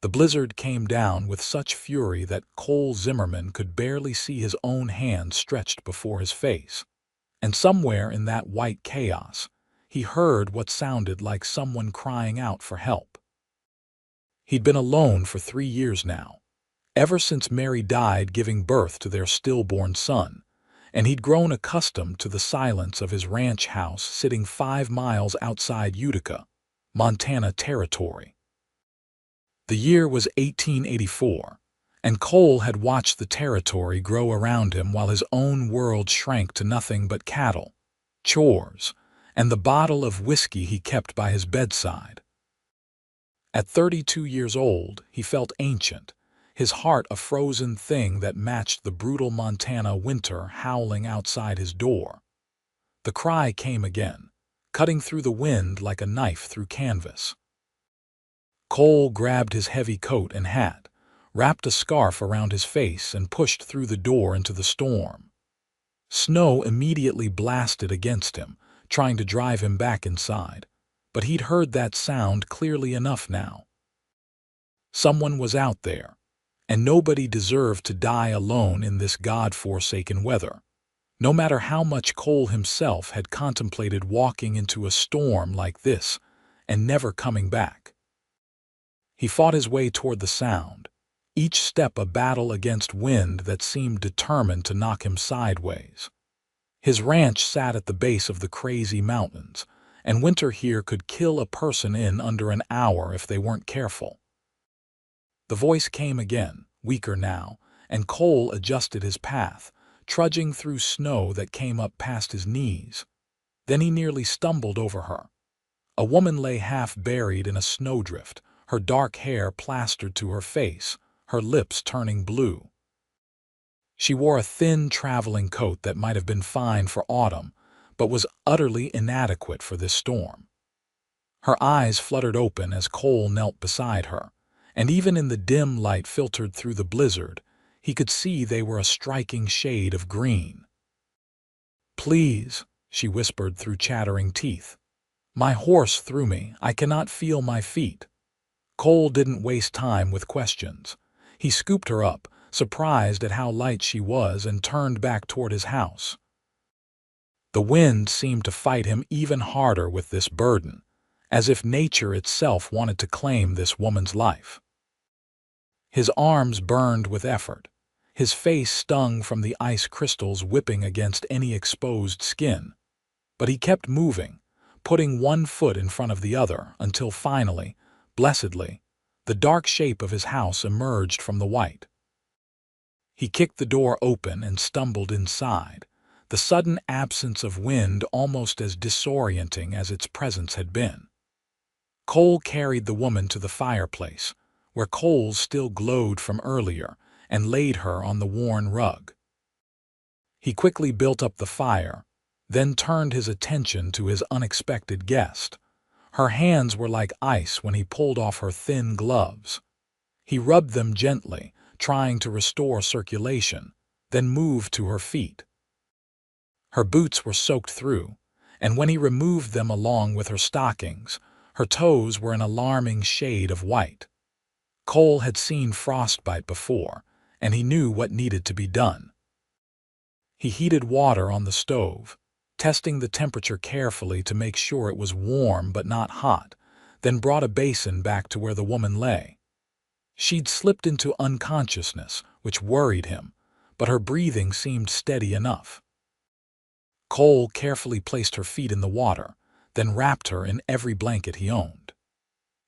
The blizzard came down with such fury that Cole Zimmerman could barely see his own hand stretched before his face. And somewhere in that white chaos, he heard what sounded like someone crying out for help. He'd been alone for 3 years now, ever since Mary died giving birth to their stillborn son, and he'd grown accustomed to the silence of his ranch house sitting 5 miles outside Utica, Montana territory. The year was 1884, and Cole had watched the territory grow around him while his own world shrank to nothing but cattle, chores, and the bottle of whiskey he kept by his bedside. At 32 years old, he felt ancient, his heart a frozen thing that matched the brutal Montana winter howling outside his door. The cry came again, cutting through the wind like a knife through canvas. Cole grabbed his heavy coat and hat, wrapped a scarf around his face, and pushed through the door into the storm. Snow immediately blasted against him, trying to drive him back inside, but he'd heard that sound clearly enough now. Someone was out there, and nobody deserved to die alone in this God-forsaken weather, no matter how much Cole himself had contemplated walking into a storm like this and never coming back. He fought his way toward the sound, each step a battle against wind that seemed determined to knock him sideways. His ranch sat at the base of the crazy mountains, and winter here could kill a person in under an hour if they weren't careful. The voice came again, weaker now, and Cole adjusted his path, trudging through snow that came up past his knees. Then he nearly stumbled over her. A woman lay half buried in a snowdrift, her dark hair plastered to her face, her lips turning blue. She wore a thin traveling coat that might have been fine for autumn, but was utterly inadequate for this storm. Her eyes fluttered open as Cole knelt beside her, and even in the dim light filtered through the blizzard, he could see they were a striking shade of green. "Please," she whispered through chattering teeth. "My horse threw me. I cannot feel my feet." Cole didn't waste time with questions. He scooped her up, surprised at how light she was, and turned back toward his house. The wind seemed to fight him even harder with this burden, as if nature itself wanted to claim this woman's life. His arms burned with effort, his face stung from the ice crystals whipping against any exposed skin, but he kept moving, putting one foot in front of the other until finally, blessedly, the dark shape of his house emerged from the white. He kicked the door open and stumbled inside, the sudden absence of wind almost as disorienting as its presence had been. Cole carried the woman to the fireplace, where coals still glowed from earlier, and laid her on the worn rug. He quickly built up the fire, then turned his attention to his unexpected guest. Her hands were like ice when he pulled off her thin gloves. He rubbed them gently, trying to restore circulation, then moved to her feet. Her boots were soaked through, and when he removed them along with her stockings, her toes were an alarming shade of white. Cole had seen frostbite before, and he knew what needed to be done. He heated water on the stove, testing the temperature carefully to make sure it was warm but not hot, then brought a basin back to where the woman lay. She'd slipped into unconsciousness, which worried him, but her breathing seemed steady enough. Cole carefully placed her feet in the water, then wrapped her in every blanket he owned.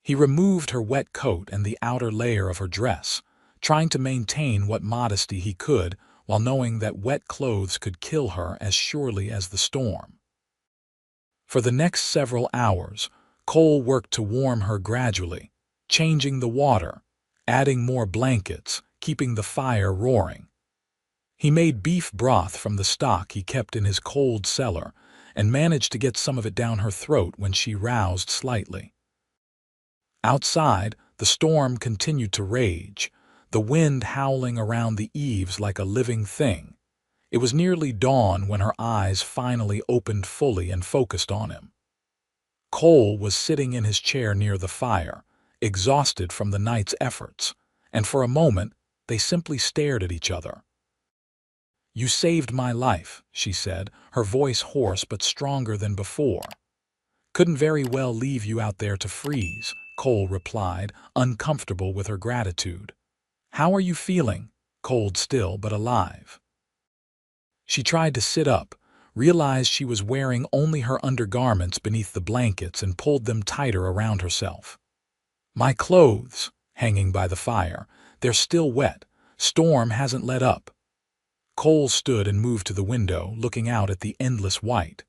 He removed her wet coat and the outer layer of her dress, trying to maintain what modesty he could while knowing that wet clothes could kill her as surely as the storm. For the next several hours, Cole worked to warm her gradually, changing the water, adding more blankets, keeping the fire roaring. He made beef broth from the stock he kept in his cold cellar and managed to get some of it down her throat when she roused slightly. Outside, the storm continued to rage, the wind howling around the eaves like a living thing. It was nearly dawn when her eyes finally opened fully and focused on him. Cole was sitting in his chair near the fire, exhausted from the night's efforts, and for a moment they simply stared at each other. "You saved my life," she said, her voice hoarse but stronger than before. "Couldn't very well leave you out there to freeze," Cole replied, uncomfortable with her gratitude. "How are you feeling?" "Cold still, but alive." She tried to sit up, realized she was wearing only her undergarments beneath the blankets, and pulled them tighter around herself. "My clothes, hanging by the fire. They're still wet. Storm hasn't let up." Cole stood and moved to the window, looking out at the endless white.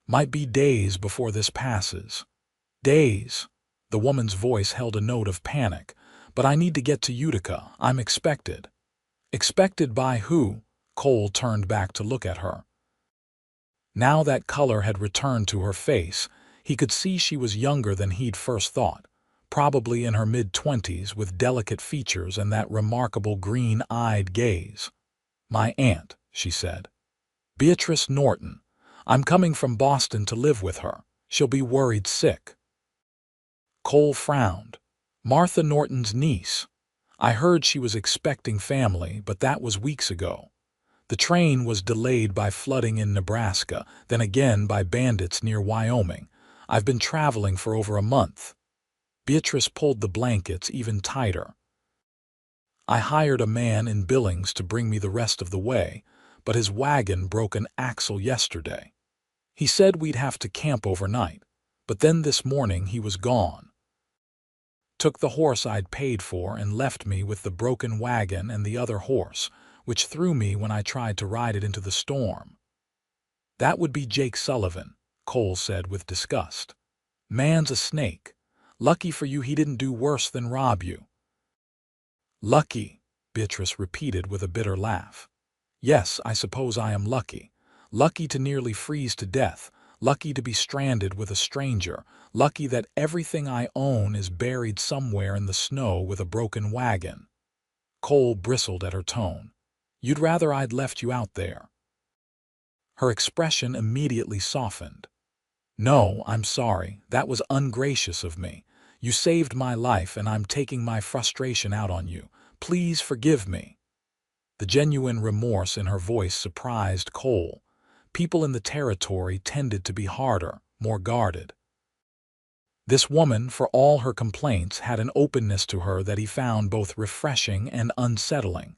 "Might be days before this passes." "Days?" The woman's voice held a note of panic. "But I need to get to Utica. I'm expected." "Expected by who?" Cole turned back to look at her. Now that color had returned to her face, he could see she was younger than he'd first thought, probably in her mid-20s, with delicate features and that remarkable green-eyed gaze. "My aunt," she said. "Beatrice Norton. I'm coming from Boston to live with her. She'll be worried sick." Cole frowned. "Martha Norton's niece. I heard she was expecting family, but that was weeks ago. The train was delayed by flooding in Nebraska, then again by bandits near Wyoming. I've been traveling for over a month." Beatrice pulled the blankets even tighter. "I hired a man in Billings to bring me the rest of the way, but his wagon broke an axle yesterday. He said we'd have to camp overnight, but then this morning he was gone. Took the horse I'd paid for and left me with the broken wagon and the other horse, which threw me when I tried to ride it into the storm." "That would be Jake Sullivan," Cole said with disgust. "Man's a snake. Lucky for you he didn't do worse than rob you." "Lucky," Beatrice repeated with a bitter laugh. "Yes, I suppose I am lucky. Lucky to nearly freeze to death, lucky to be stranded with a stranger, lucky that everything I own is buried somewhere in the snow with a broken wagon." Cole bristled at her tone. "You'd rather I'd left you out there?" Her expression immediately softened. "No, I'm sorry. That was ungracious of me. You saved my life and I'm taking my frustration out on you. Please forgive me." The genuine remorse in her voice surprised Cole. People in the territory tended to be harder, more guarded. This woman, for all her complaints, had an openness to her that he found both refreshing and unsettling.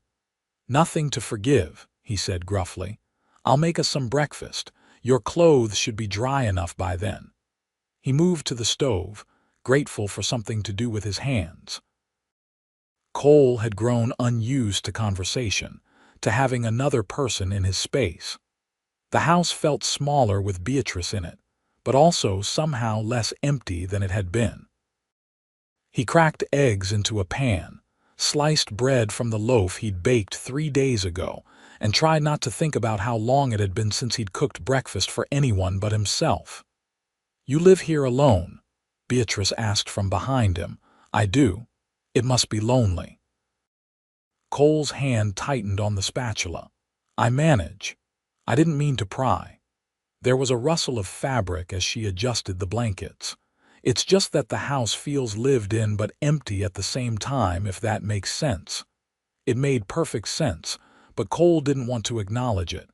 "Nothing to forgive," he said gruffly. "I'll make us some breakfast. Your clothes should be dry enough by then." He moved to the stove, grateful for something to do with his hands. Cole had grown unused to conversation, to having another person in his space. The house felt smaller with Beatrice in it, but also somehow less empty than it had been. He cracked eggs into a pan, sliced bread from the loaf he'd baked 3 days ago, and tried not to think about how long it had been since he'd cooked breakfast for anyone but himself. "You live here alone?" Beatrice asked from behind him. "I do. It must be lonely." Cole's hand tightened on the spatula. "I manage. I didn't mean to pry." There was a rustle of fabric as she adjusted the blankets. "It's just that the house feels lived in but empty at the same time, if that makes sense." It made perfect sense, but Cole didn't want to acknowledge it.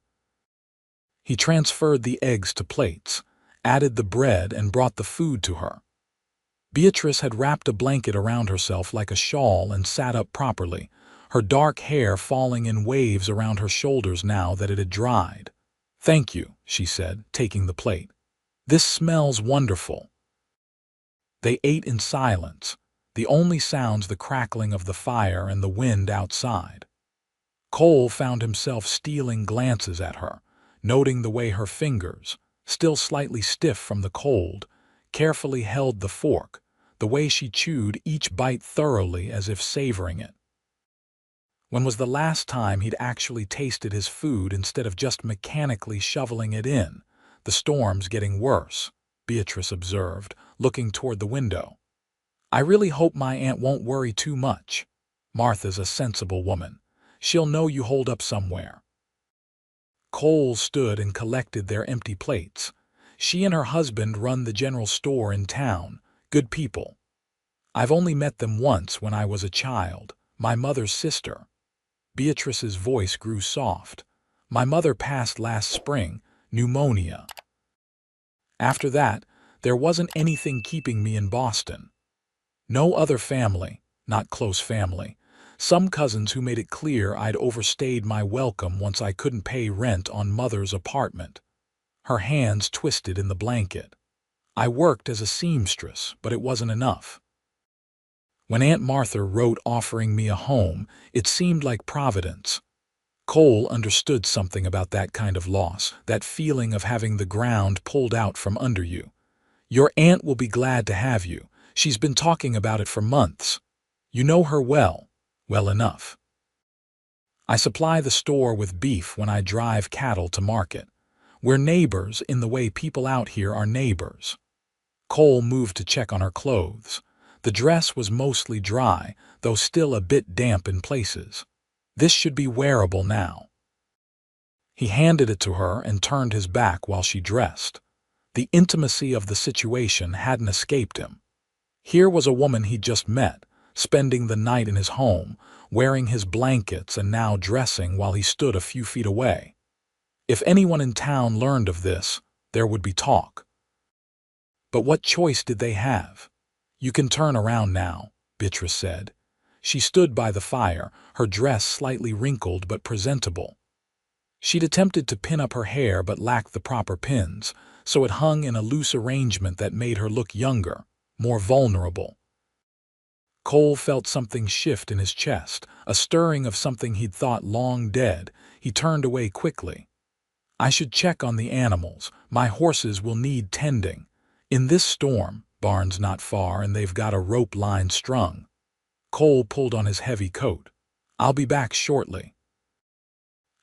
He transferred the eggs to plates, added the bread, and brought the food to her. Beatrice had wrapped a blanket around herself like a shawl and sat up properly, her dark hair falling in waves around her shoulders now that it had dried. "Thank you," she said, taking the plate. "This smells wonderful." They ate in silence, the only sounds the crackling of the fire and the wind outside. Cole found himself stealing glances at her, noting the way her fingers, still slightly stiff from the cold, carefully held the fork, the way she chewed each bite thoroughly as if savoring it. When was the last time he'd actually tasted his food instead of just mechanically shoveling it in? "The storm's getting worse," Beatrice observed, looking toward the window. "I really hope my aunt won't worry too much. Martha's a sensible woman. She'll know you hold up somewhere." Cole stood and collected their empty plates. "She and her husband run the general store in town. Good people." I've only met them once when I was a child, my mother's sister. Beatrice's voice grew soft. My mother passed last spring, pneumonia. After that, there wasn't anything keeping me in Boston. No other family, not close family. Some cousins who made it clear I'd overstayed my welcome once I couldn't pay rent on Mother's apartment. Her hands twisted in the blanket. I worked as a seamstress, but it wasn't enough. When Aunt Martha wrote offering me a home, it seemed like providence. Cole understood something about that kind of loss, that feeling of having the ground pulled out from under you. Your aunt will be glad to have you. She's been talking about it for months. You know her well, well enough. I supply the store with beef when I drive cattle to market. We're neighbors in the way people out here are neighbors. Cole moved to check on her clothes. The dress was mostly dry, though still a bit damp in places. This should be wearable now. He handed it to her and turned his back while she dressed. The intimacy of the situation hadn't escaped him. Here was a woman he'd just met, spending the night in his home, wearing his blankets and now dressing while he stood a few feet away. If anyone in town learned of this, there would be talk. But what choice did they have? You can turn around now, Beatrice said. She stood by the fire, her dress slightly wrinkled but presentable. She'd attempted to pin up her hair but lacked the proper pins, so it hung in a loose arrangement that made her look younger, more vulnerable. Cole felt something shift in his chest, a stirring of something he'd thought long dead. He turned away quickly. I should check on the animals. My horses will need tending. In this storm, barn's not far and they've got a rope line strung. Cole pulled on his heavy coat. I'll be back shortly.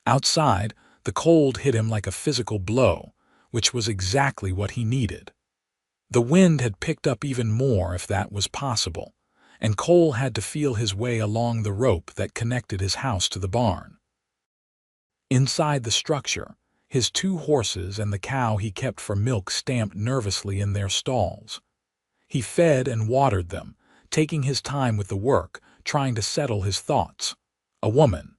Outside, the cold hit him like a physical blow, which was exactly what he needed. The wind had picked up even more if that was possible, and Cole had to feel his way along the rope that connected his house to the barn. Inside the structure, his 2 horses and the cow he kept for milk stamped nervously in their stalls. He fed and watered them, taking his time with the work, trying to settle his thoughts. A woman.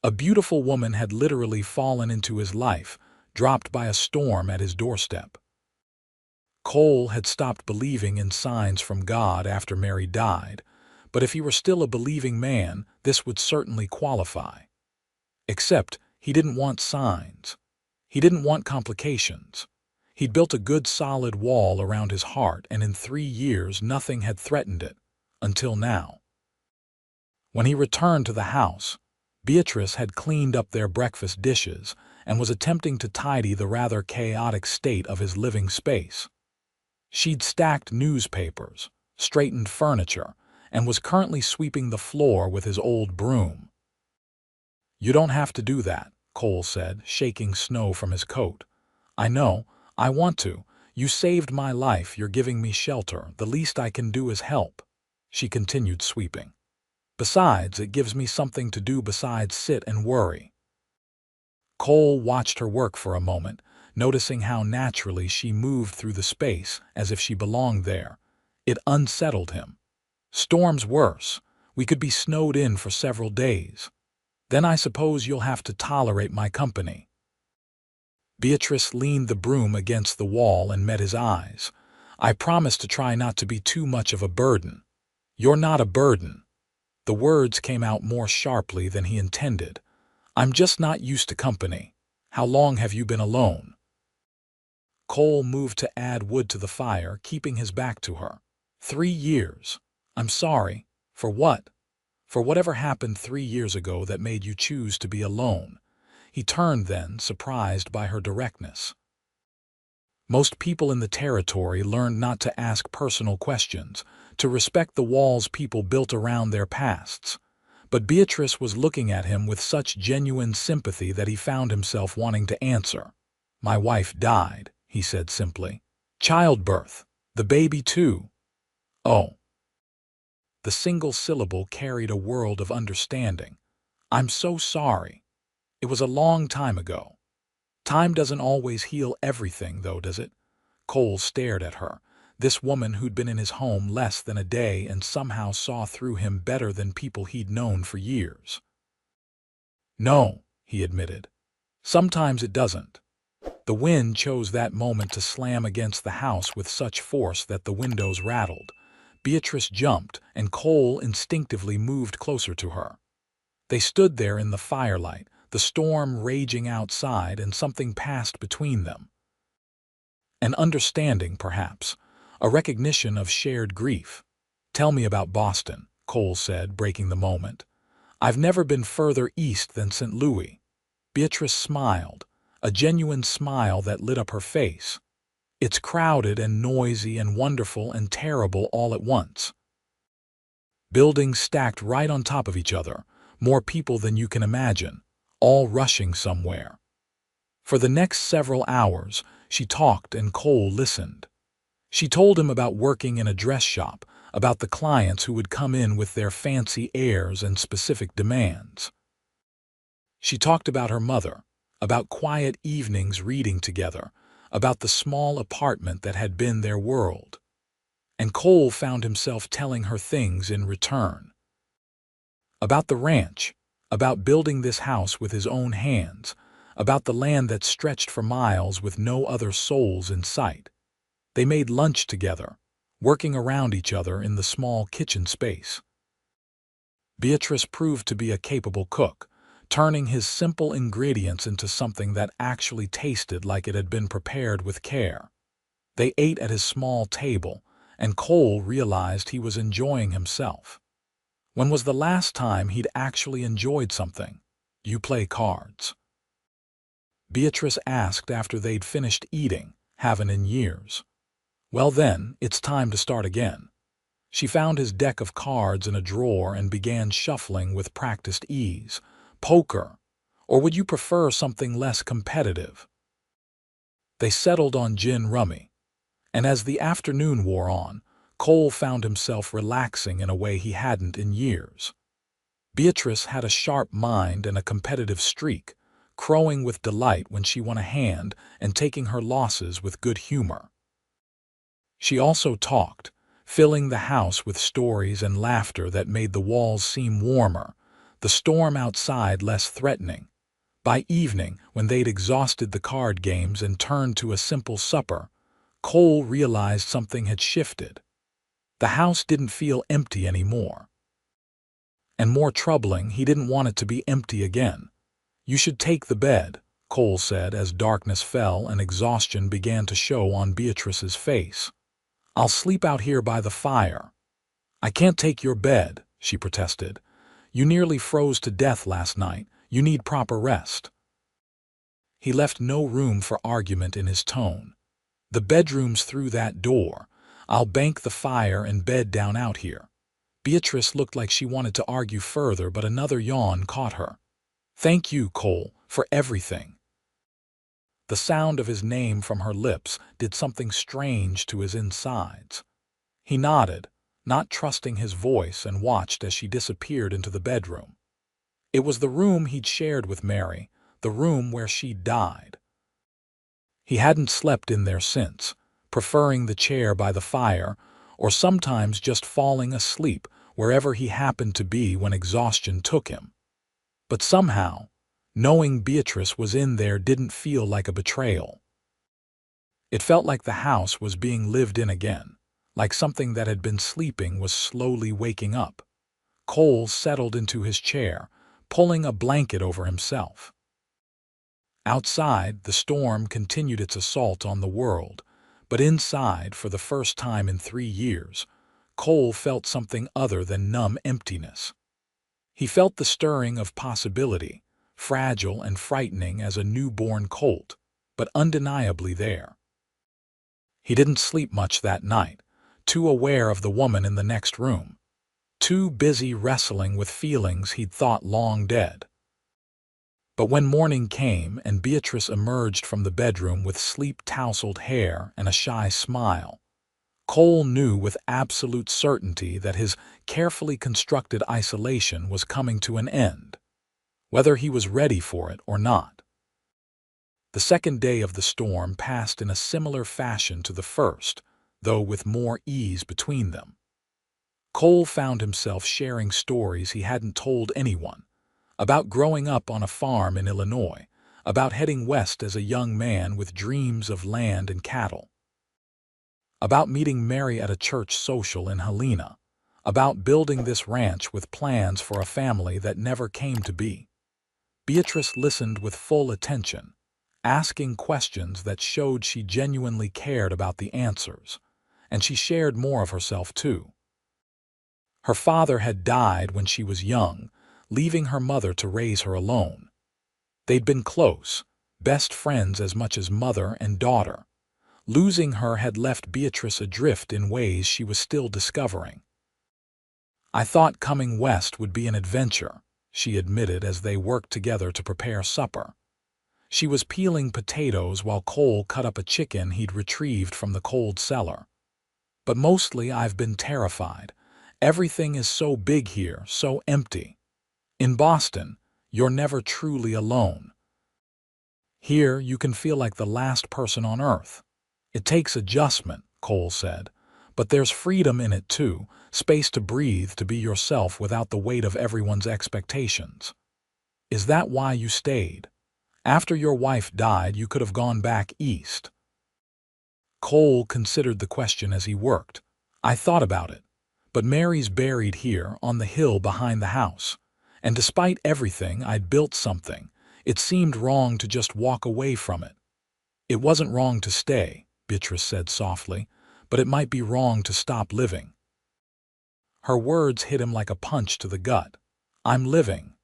A beautiful woman had literally fallen into his life, dropped by a storm at his doorstep. Cole had stopped believing in signs from God after Mary died, but if he were still a believing man, this would certainly qualify. Except he didn't want signs. He didn't want complications. He'd built a good solid wall around his heart, and in 3 years nothing had threatened it, until now. When he returned to the house, Beatrice had cleaned up their breakfast dishes and was attempting to tidy the rather chaotic state of his living space. She'd stacked newspapers, straightened furniture, and was currently sweeping the floor with his old broom. You don't have to do that, Cole said, shaking snow from his coat. I know, I want to. You saved my life, you're giving me shelter. The least I can do is help. She continued sweeping. Besides, it gives me something to do besides sit and worry. Cole watched her work for a moment, noticing how naturally she moved through the space as if she belonged there. It unsettled him. Storm's worse. We could be snowed in for several days. Then I suppose you'll have to tolerate my company. Beatrice leaned the broom against the wall and met his eyes. I promise to try not to be too much of a burden. You're not a burden. The words came out more sharply than he intended. I'm just not used to company. How long have you been alone? Cole moved to add wood to the fire, keeping his back to her. 3 years. I'm sorry. For what? For whatever happened 3 years ago that made you choose to be alone. He turned then, surprised by her directness. Most people in the territory learned not to ask personal questions, to respect the walls people built around their pasts. But Beatrice was looking at him with such genuine sympathy that he found himself wanting to answer. My wife died, he said simply. Childbirth. The baby too. Oh. The single syllable carried a world of understanding. I'm so sorry. It was a long time ago. Time doesn't always heal everything, though, does it? Cole stared at her. This woman who'd been in his home less than a day and somehow saw through him better than people he'd known for years. "No," he admitted. "Sometimes it doesn't." The wind chose that moment to slam against the house with such force that the windows rattled. Beatrice jumped, and Cole instinctively moved closer to her. They stood there in the firelight, the storm raging outside, and something passed between them. An understanding, perhaps, a recognition of shared grief. "Tell me about Boston," Cole said, breaking the moment. "I've never been further east than St. Louis." Beatrice smiled, a genuine smile that lit up her face. "It's crowded and noisy and wonderful and terrible all at once. Buildings stacked right on top of each other, more people than you can imagine, all rushing somewhere." For the next several hours, she talked and Cole listened. She told him about working in a dress shop, about the clients who would come in with their fancy airs and specific demands. She talked about her mother, about quiet evenings reading together, about the small apartment that had been their world. And Cole found himself telling her things in return. About the ranch, about building this house with his own hands, about the land that stretched for miles with no other souls in sight. They made lunch together, working around each other in the small kitchen space. Beatrice proved to be a capable cook, turning his simple ingredients into something that actually tasted like it had been prepared with care. They ate at his small table, and Cole realized he was enjoying himself. When was the last time he'd actually enjoyed something? "You play cards?" Beatrice asked after they'd finished eating, haven't in years. "Well then, it's time to start again." She found his deck of cards in a drawer and began shuffling with practiced ease. "Poker, or would you prefer something less competitive?" They settled on gin rummy, and as the afternoon wore on, Cole found himself relaxing in a way he hadn't in years. Beatrice had a sharp mind and a competitive streak, crowing with delight when she won a hand and taking her losses with good humor. She also talked, filling the house with stories and laughter that made the walls seem warmer, the storm outside less threatening. By evening, when they'd exhausted the card games and turned to a simple supper, Cole realized something had shifted. The house didn't feel empty anymore. And more troubling, he didn't want it to be empty again. "You should take the bed," Cole said as darkness fell and exhaustion began to show on Beatrice's face. "I'll sleep out here by the fire." "I can't take your bed," she protested. "You nearly froze to death last night. You need proper rest." He left no room for argument in his tone. "The bedroom's through that door. I'll bank the fire and bed down out here." Beatrice looked like she wanted to argue further, but another yawn caught her. "Thank you, Cole, for everything." The sound of his name from her lips did something strange to his insides. He nodded, not trusting his voice, and watched as she disappeared into the bedroom. It was the room he'd shared with Mary, the room where she'd died. He hadn't slept in there since, preferring the chair by the fire, or sometimes just falling asleep wherever he happened to be when exhaustion took him. But somehow, knowing Beatrice was in there didn't feel like a betrayal. It felt like the house was being lived in again, like something that had been sleeping was slowly waking up. Cole settled into his chair, pulling a blanket over himself. Outside, the storm continued its assault on the world, but inside, for the first time in 3 years, Cole felt something other than numb emptiness. He felt the stirring of possibility, fragile and frightening as a newborn colt, but undeniably there. He didn't sleep much that night, too aware of the woman in the next room, too busy wrestling with feelings he'd thought long dead. But when morning came and Beatrice emerged from the bedroom with sleep-tousled hair and a shy smile, Cole knew with absolute certainty that his carefully constructed isolation was coming to an end, whether he was ready for it or not. The second day of the storm passed in a similar fashion to the first, though with more ease between them. Cole found himself sharing stories he hadn't told anyone, about growing up on a farm in Illinois, about heading west as a young man with dreams of land and cattle, about meeting Mary at a church social in Helena, about building this ranch with plans for a family that never came to be. Beatrice listened with full attention, asking questions that showed she genuinely cared about the answers, and she shared more of herself too. Her father had died when she was young, leaving her mother to raise her alone. They'd been close, best friends as much as mother and daughter. Losing her had left Beatrice adrift in ways she was still discovering. "I thought coming west would be an adventure," she admitted as they worked together to prepare supper. She was peeling potatoes while Cole cut up a chicken he'd retrieved from the cold cellar. "But mostly I've been terrified. Everything is so big here, so empty. In Boston, you're never truly alone. Here, you can feel like the last person on earth." "It takes adjustment," Cole said, "but there's freedom in it too, space to breathe, to be yourself without the weight of everyone's expectations." "Is that why you stayed? After your wife died, you could have gone back east." Cole considered the question as he worked. "I thought about it, but Mary's buried here on the hill behind the house, and despite everything, I'd built something. It seemed wrong to just walk away from it." "It wasn't wrong to stay," Beatrice said softly, "but it might be wrong to stop living." Her words hit him like a punch to the gut. "I'm living.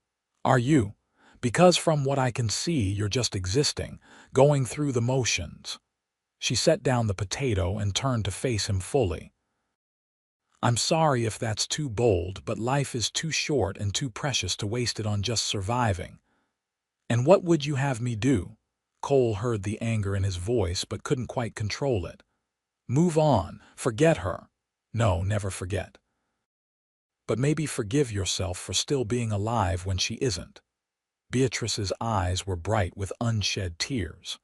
Are you? Because from what I can see, you're just existing, going through the motions." She set down the potato and turned to face him fully. "I'm sorry if that's too bold, but life is too short and too precious to waste it on just surviving." "And what would you have me do?" Cole heard the anger in his voice but couldn't quite control it. "Move on, forget her." "No, never forget. But maybe forgive yourself for still being alive when she isn't." Beatrice's eyes were bright with unshed tears.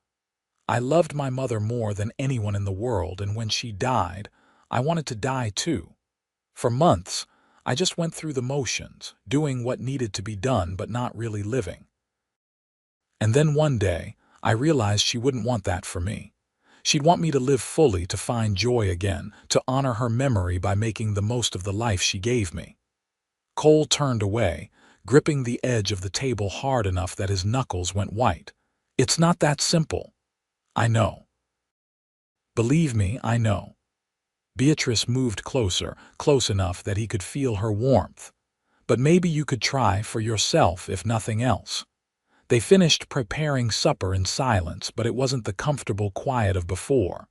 "I loved my mother more than anyone in the world, and when she died, I wanted to die too. For months, I just went through the motions, doing what needed to be done but not really living. And then one day, I realized she wouldn't want that for me. She'd want me to live fully, to find joy again, to honor her memory by making the most of the life she gave me." Cole turned away, gripping the edge of the table hard enough that his knuckles went white. "It's not that simple." "I know. Believe me, I know." Beatrice moved closer, close enough that he could feel her warmth. "But maybe you could try for yourself, if nothing else." They finished preparing supper in silence, but it wasn't the comfortable quiet of before.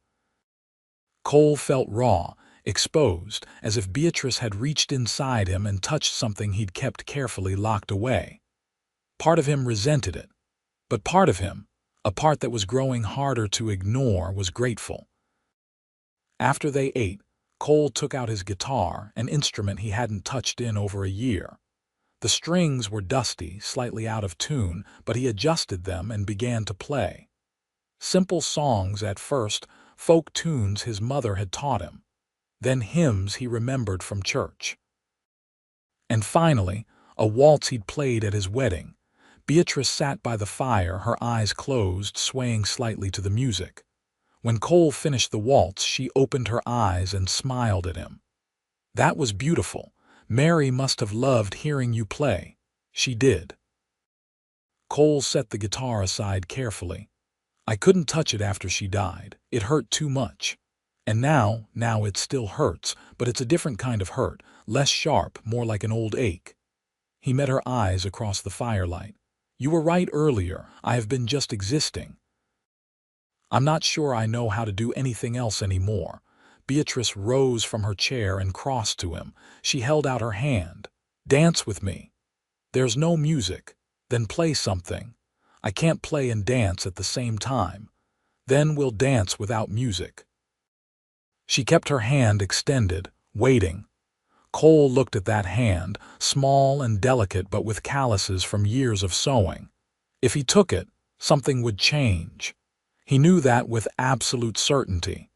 Cole felt raw, exposed, as if Beatrice had reached inside him and touched something he'd kept carefully locked away. Part of him resented it, but part of him, a part that was growing harder to ignore, was grateful. After they ate, Cole took out his guitar, an instrument he hadn't touched in over a year. The strings were dusty, slightly out of tune, but he adjusted them and began to play. Simple songs at first, folk tunes his mother had taught him. Then hymns he remembered from church. And finally, a waltz he'd played at his wedding. Beatrice sat by the fire, her eyes closed, swaying slightly to the music. When Cole finished the waltz, she opened her eyes and smiled at him. "That was beautiful. Mary must have loved hearing you play." "She did." Cole set the guitar aside carefully. "I couldn't touch it after she died. It hurt too much. And now it still hurts, but it's a different kind of hurt, less sharp, more like an old ache." He met her eyes across the firelight. "You were right earlier. I have been just existing. I'm not sure I know how to do anything else anymore." Beatrice rose from her chair and crossed to him. She held out her hand. "Dance with me." "There's no music." "Then play something." "I can't play and dance at the same time." "Then we'll dance without music." She kept her hand extended, waiting. Cole looked at that hand, small and delicate but with calluses from years of sewing. If he took it, something would change. He knew that with absolute certainty.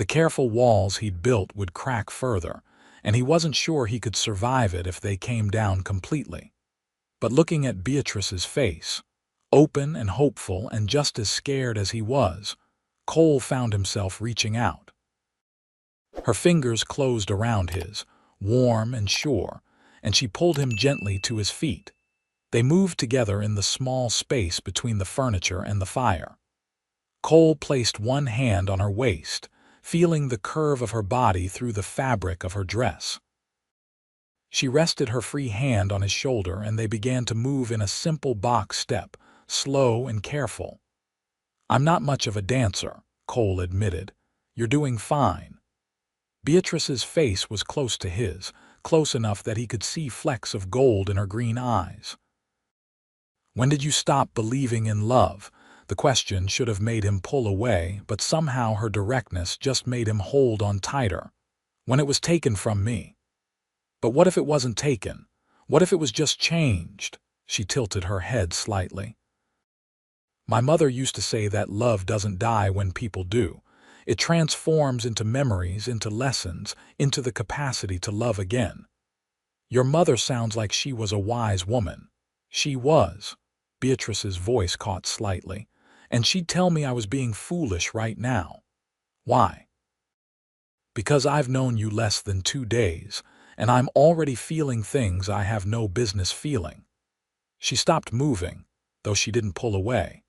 The careful walls he'd built would crack further, and he wasn't sure he could survive it if they came down completely. But looking at Beatrice's face, open and hopeful and just as scared as he was, Cole found himself reaching out. Her fingers closed around his, warm and sure, and she pulled him gently to his feet. They moved together in the small space between the furniture and the fire. Cole placed one hand on her waist, feeling the curve of her body through the fabric of her dress. She rested her free hand on his shoulder and they began to move in a simple box step, slow and careful. "I'm not much of a dancer," Cole admitted. "You're doing fine." Beatrice's face was close to his, close enough that he could see flecks of gold in her green eyes. "When did you stop believing in love?" The question should have made him pull away, but somehow her directness just made him hold on tighter. "When it was taken from me." "But what if it wasn't taken? What if it was just changed?" She tilted her head slightly. "My mother used to say that love doesn't die when people do. It transforms into memories, into lessons, into the capacity to love again." "Your mother sounds like she was a wise woman." "She was." Beatrice's voice caught slightly. "And she'd tell me I was being foolish right now." "Why?" "Because I've known you less than 2 days, and I'm already feeling things I have no business feeling." She stopped moving, though she didn't pull away.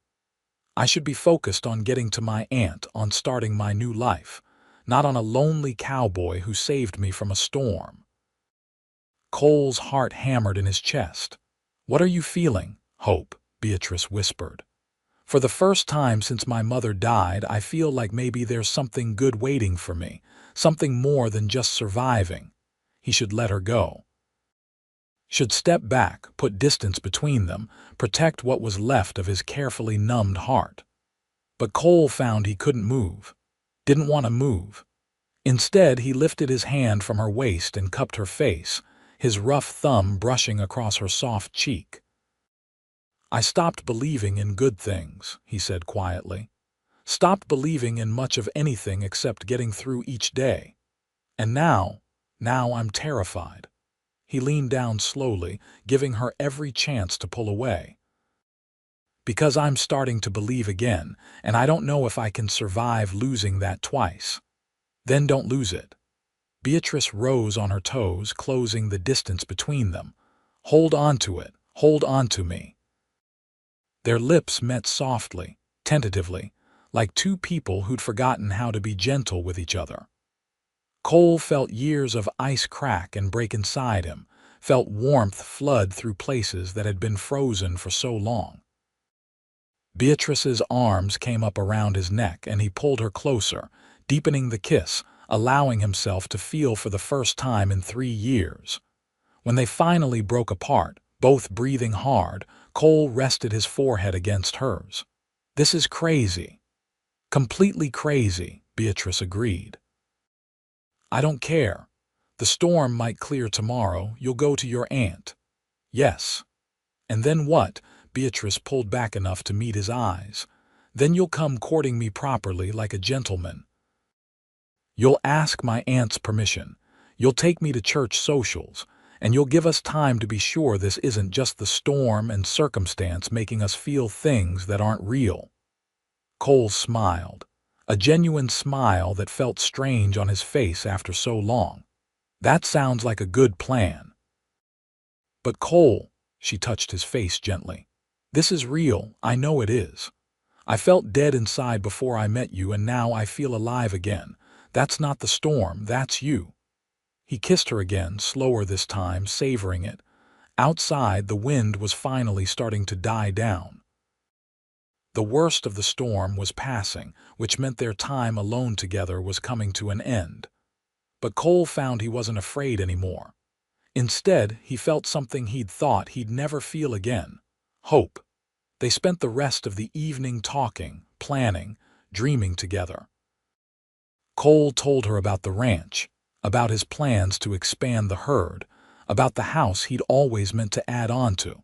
"I should be focused on getting to my aunt, on starting my new life, not on a lonely cowboy who saved me from a storm." Cole's heart hammered in his chest. "What are you feeling, Hope?" Beatrice whispered. "For the first time since my mother died, I feel like maybe there's something good waiting for me, something more than just surviving." He should let her go. Should step back, put distance between them, protect what was left of his carefully numbed heart. But Cole found he couldn't move, didn't want to move. Instead, he lifted his hand from her waist and cupped her face, his rough thumb brushing across her soft cheek. "I stopped believing in good things," he said quietly. "Stopped believing in much of anything except getting through each day. And now I'm terrified." He leaned down slowly, giving her every chance to pull away. "Because I'm starting to believe again, and I don't know if I can survive losing that twice." "Then don't lose it." Beatrice rose on her toes, closing the distance between them. "Hold on to it. Hold on to me." Their lips met softly, tentatively, like two people who'd forgotten how to be gentle with each other. Cole felt years of ice crack and break inside him, felt warmth flood through places that had been frozen for so long. Beatrice's arms came up around his neck and he pulled her closer, deepening the kiss, allowing himself to feel for the first time in 3 years. When they finally broke apart, both breathing hard, Cole rested his forehead against hers. "This is crazy." "Completely crazy," Beatrice agreed. "I don't care. The storm might clear tomorrow. You'll go to your aunt." "Yes." "And then what?" Beatrice pulled back enough to meet his eyes. "Then you'll come courting me properly like a gentleman. You'll ask my aunt's permission. You'll take me to church socials. And you'll give us time to be sure this isn't just the storm and circumstance making us feel things that aren't real." Cole smiled, a genuine smile that felt strange on his face after so long. "That sounds like a good plan." "But Cole," she touched his face gently, "this is real. I know it is. I felt dead inside before I met you and now I feel alive again. That's not the storm, that's you." He kissed her again, slower this time, savoring it. Outside, the wind was finally starting to die down. The worst of the storm was passing, which meant their time alone together was coming to an end. But Cole found he wasn't afraid anymore. Instead, he felt something he'd thought he'd never feel again: hope. They spent the rest of the evening talking, planning, dreaming together. Cole told her about the ranch, about his plans to expand the herd, about the house he'd always meant to add on to.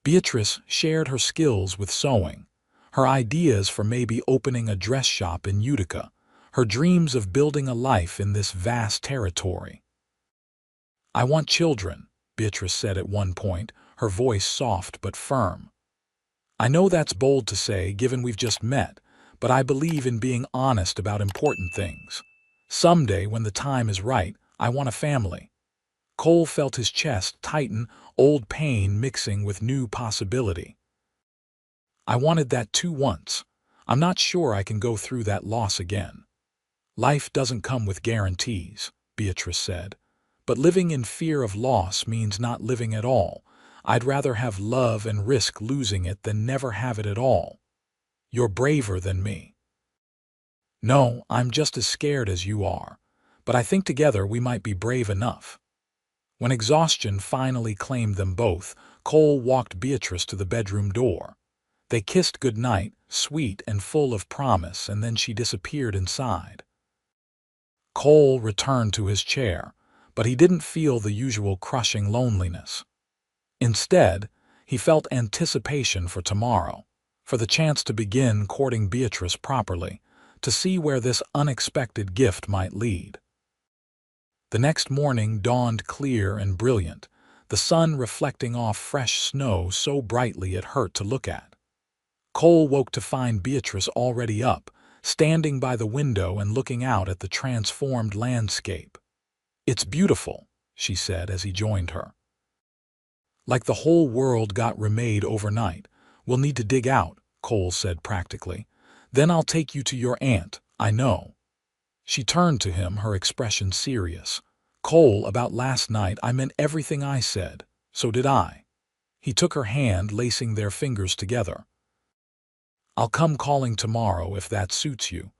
Beatrice shared her skills with sewing, her ideas for maybe opening a dress shop in Utica, her dreams of building a life in this vast territory. "I want children," Beatrice said at one point, her voice soft but firm. "I know that's bold to say, given we've just met, but I believe in being honest about important things. Someday, when the time is right, I want a family." Cole felt his chest tighten, old pain mixing with new possibility. "I wanted that too once. I'm not sure I can go through that loss again." "Life doesn't come with guarantees," Beatrice said. "But living in fear of loss means not living at all. I'd rather have love and risk losing it than never have it at all." "You're braver than me." "No, I'm just as scared as you are. But I think together we might be brave enough." When exhaustion finally claimed them both, Cole walked Beatrice to the bedroom door. They kissed goodnight, sweet and full of promise, and then she disappeared inside. Cole returned to his chair, but he didn't feel the usual crushing loneliness. Instead, he felt anticipation for tomorrow, for the chance to begin courting Beatrice properly, to see where this unexpected gift might lead. The next morning dawned clear and brilliant, the sun reflecting off fresh snow so brightly it hurt to look at. Cole woke to find Beatrice already up, standing by the window and looking out at the transformed landscape. "It's beautiful," she said as he joined her. "Like the whole world got remade overnight. We'll need to dig out," Cole said practically. "Then I'll take you to your aunt, I know." She turned to him, her expression serious. "Cole, about last night I meant everything I said. So did I." He took her hand, lacing their fingers together. "I'll come calling tomorrow if that suits you.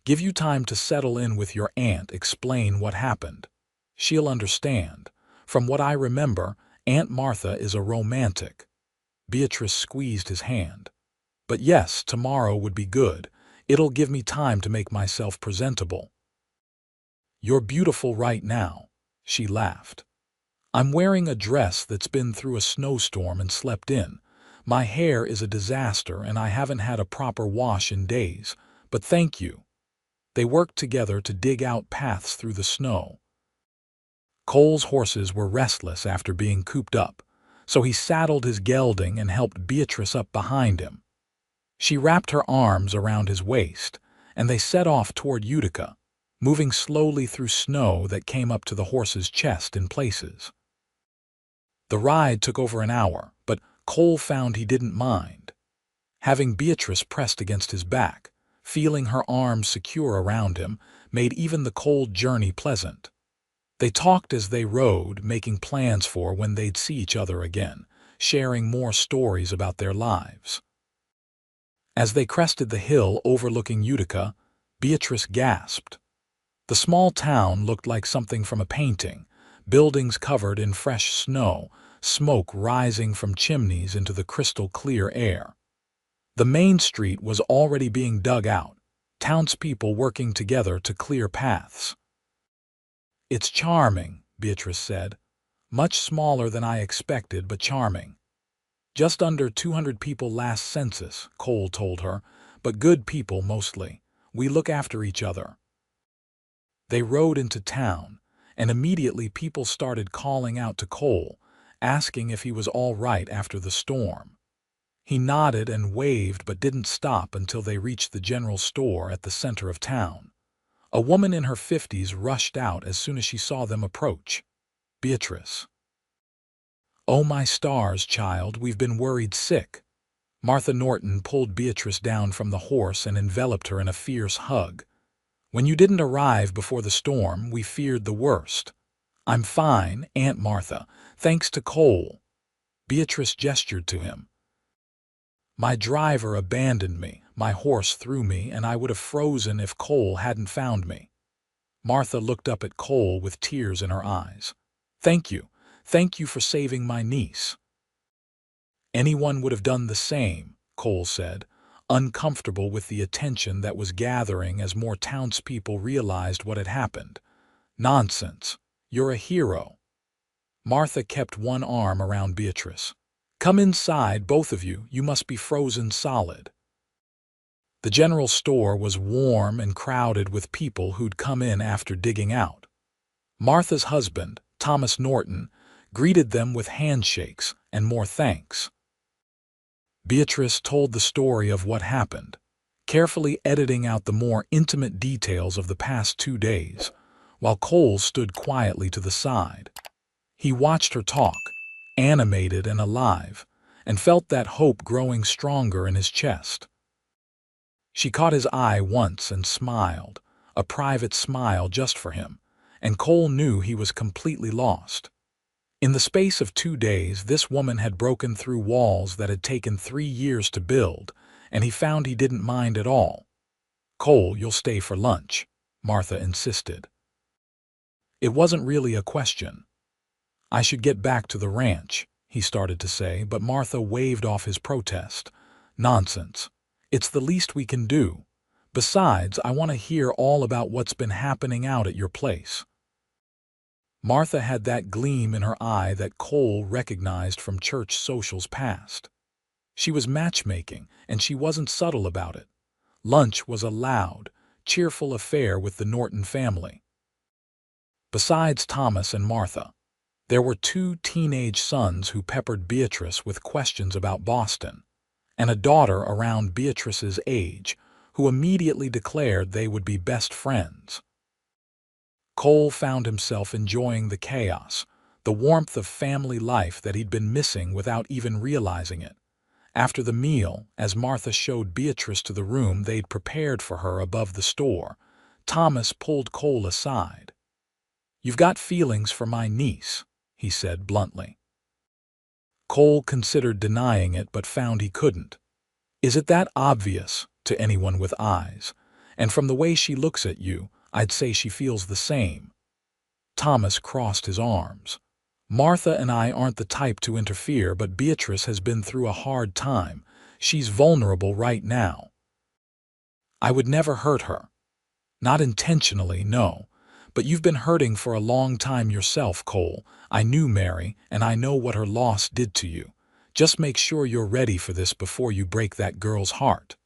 Give you time to settle in with your aunt, explain what happened. She'll understand. From what I remember, Aunt Martha is a romantic." Beatrice squeezed his hand. "But yes, tomorrow would be good. It'll give me time to make myself presentable." "You're beautiful right now," she laughed. "I'm wearing a dress that's been through a snowstorm and slept in. My hair is a disaster and I haven't had a proper wash in days, but thank you." They worked together to dig out paths through the snow. Cole's horses were restless after being cooped up, so he saddled his gelding and helped Beatrice up behind him. She wrapped her arms around his waist, and they set off toward Utica, moving slowly through snow that came up to the horse's chest in places. The ride took over an hour, but Cole found he didn't mind. Having Beatrice pressed against his back, feeling her arms secure around him, made even the cold journey pleasant. They talked as they rode, making plans for when they'd see each other again, sharing more stories about their lives. As they crested the hill overlooking Utica, Beatrice gasped. The small town looked like something from a painting, buildings covered in fresh snow, smoke rising from chimneys into the crystal-clear air. The main street was already being dug out, townspeople working together to clear paths. "It's charming," Beatrice said. "Much smaller than I expected, but charming." "Just under 200 people last census," Cole told her, "but good people mostly. We look after each other." They rode into town, and immediately people started calling out to Cole, asking if he was all right after the storm. He nodded and waved but didn't stop until they reached the general store at the center of town. A woman in her 50s rushed out as soon as she saw them approach. "Beatrice." "Oh my stars, child, we've been worried sick." Martha Norton pulled Beatrice down from the horse and enveloped her in a fierce hug. "When you didn't arrive before the storm, we feared the worst." "I'm fine, Aunt Martha, thanks to Cole." Beatrice gestured to him. "My driver abandoned me, my horse threw me, and I would have frozen if Cole hadn't found me." Martha looked up at Cole with tears in her eyes. Thank you for saving my niece." "Anyone would have done the same," Cole said, uncomfortable with the attention that was gathering as more townspeople realized what had happened. "Nonsense. You're a hero." Martha kept one arm around Beatrice. "Come inside, both of you. You must be frozen solid." The general store was warm and crowded with people who'd come in after digging out. Martha's husband, Thomas Norton, greeted them with handshakes and more thanks. Beatrice told the story of what happened, carefully editing out the more intimate details of the past 2 days, while Cole stood quietly to the side. He watched her talk, animated and alive, and felt that hope growing stronger in his chest. She caught his eye once and smiled, a private smile just for him, and Cole knew he was completely lost. In the space of 2 days, this woman had broken through walls that had taken 3 years to build, and he found he didn't mind at all. "Cole, you'll stay for lunch," Martha insisted. It wasn't really a question. "I should get back to the ranch," he started to say, but Martha waved off his protest. "Nonsense. It's the least we can do. Besides, I want to hear all about what's been happening out at your place." Martha had that gleam in her eye that Cole recognized from church socials past. She was matchmaking, and she wasn't subtle about it. Lunch was a loud, cheerful affair with the Norton family. Besides Thomas and Martha, there were 2 teenage sons who peppered Beatrice with questions about Boston, and a daughter around Beatrice's age who immediately declared they would be best friends. Cole found himself enjoying the chaos, the warmth of family life that he'd been missing without even realizing it. After the meal, as Martha showed Beatrice to the room they'd prepared for her above the store, Thomas pulled Cole aside. "You've got feelings for my niece," he said bluntly. Cole considered denying it but found he couldn't. "Is it that obvious to anyone with eyes? And from the way she looks at you, I'd say she feels the same." Thomas crossed his arms. "Martha and I aren't the type to interfere, but Beatrice has been through a hard time. She's vulnerable right now. I would never hurt her. Not intentionally, no. But you've been hurting for a long time yourself, Cole. I knew Mary, and I know what her loss did to you. Just make sure you're ready for this before you break that girl's heart."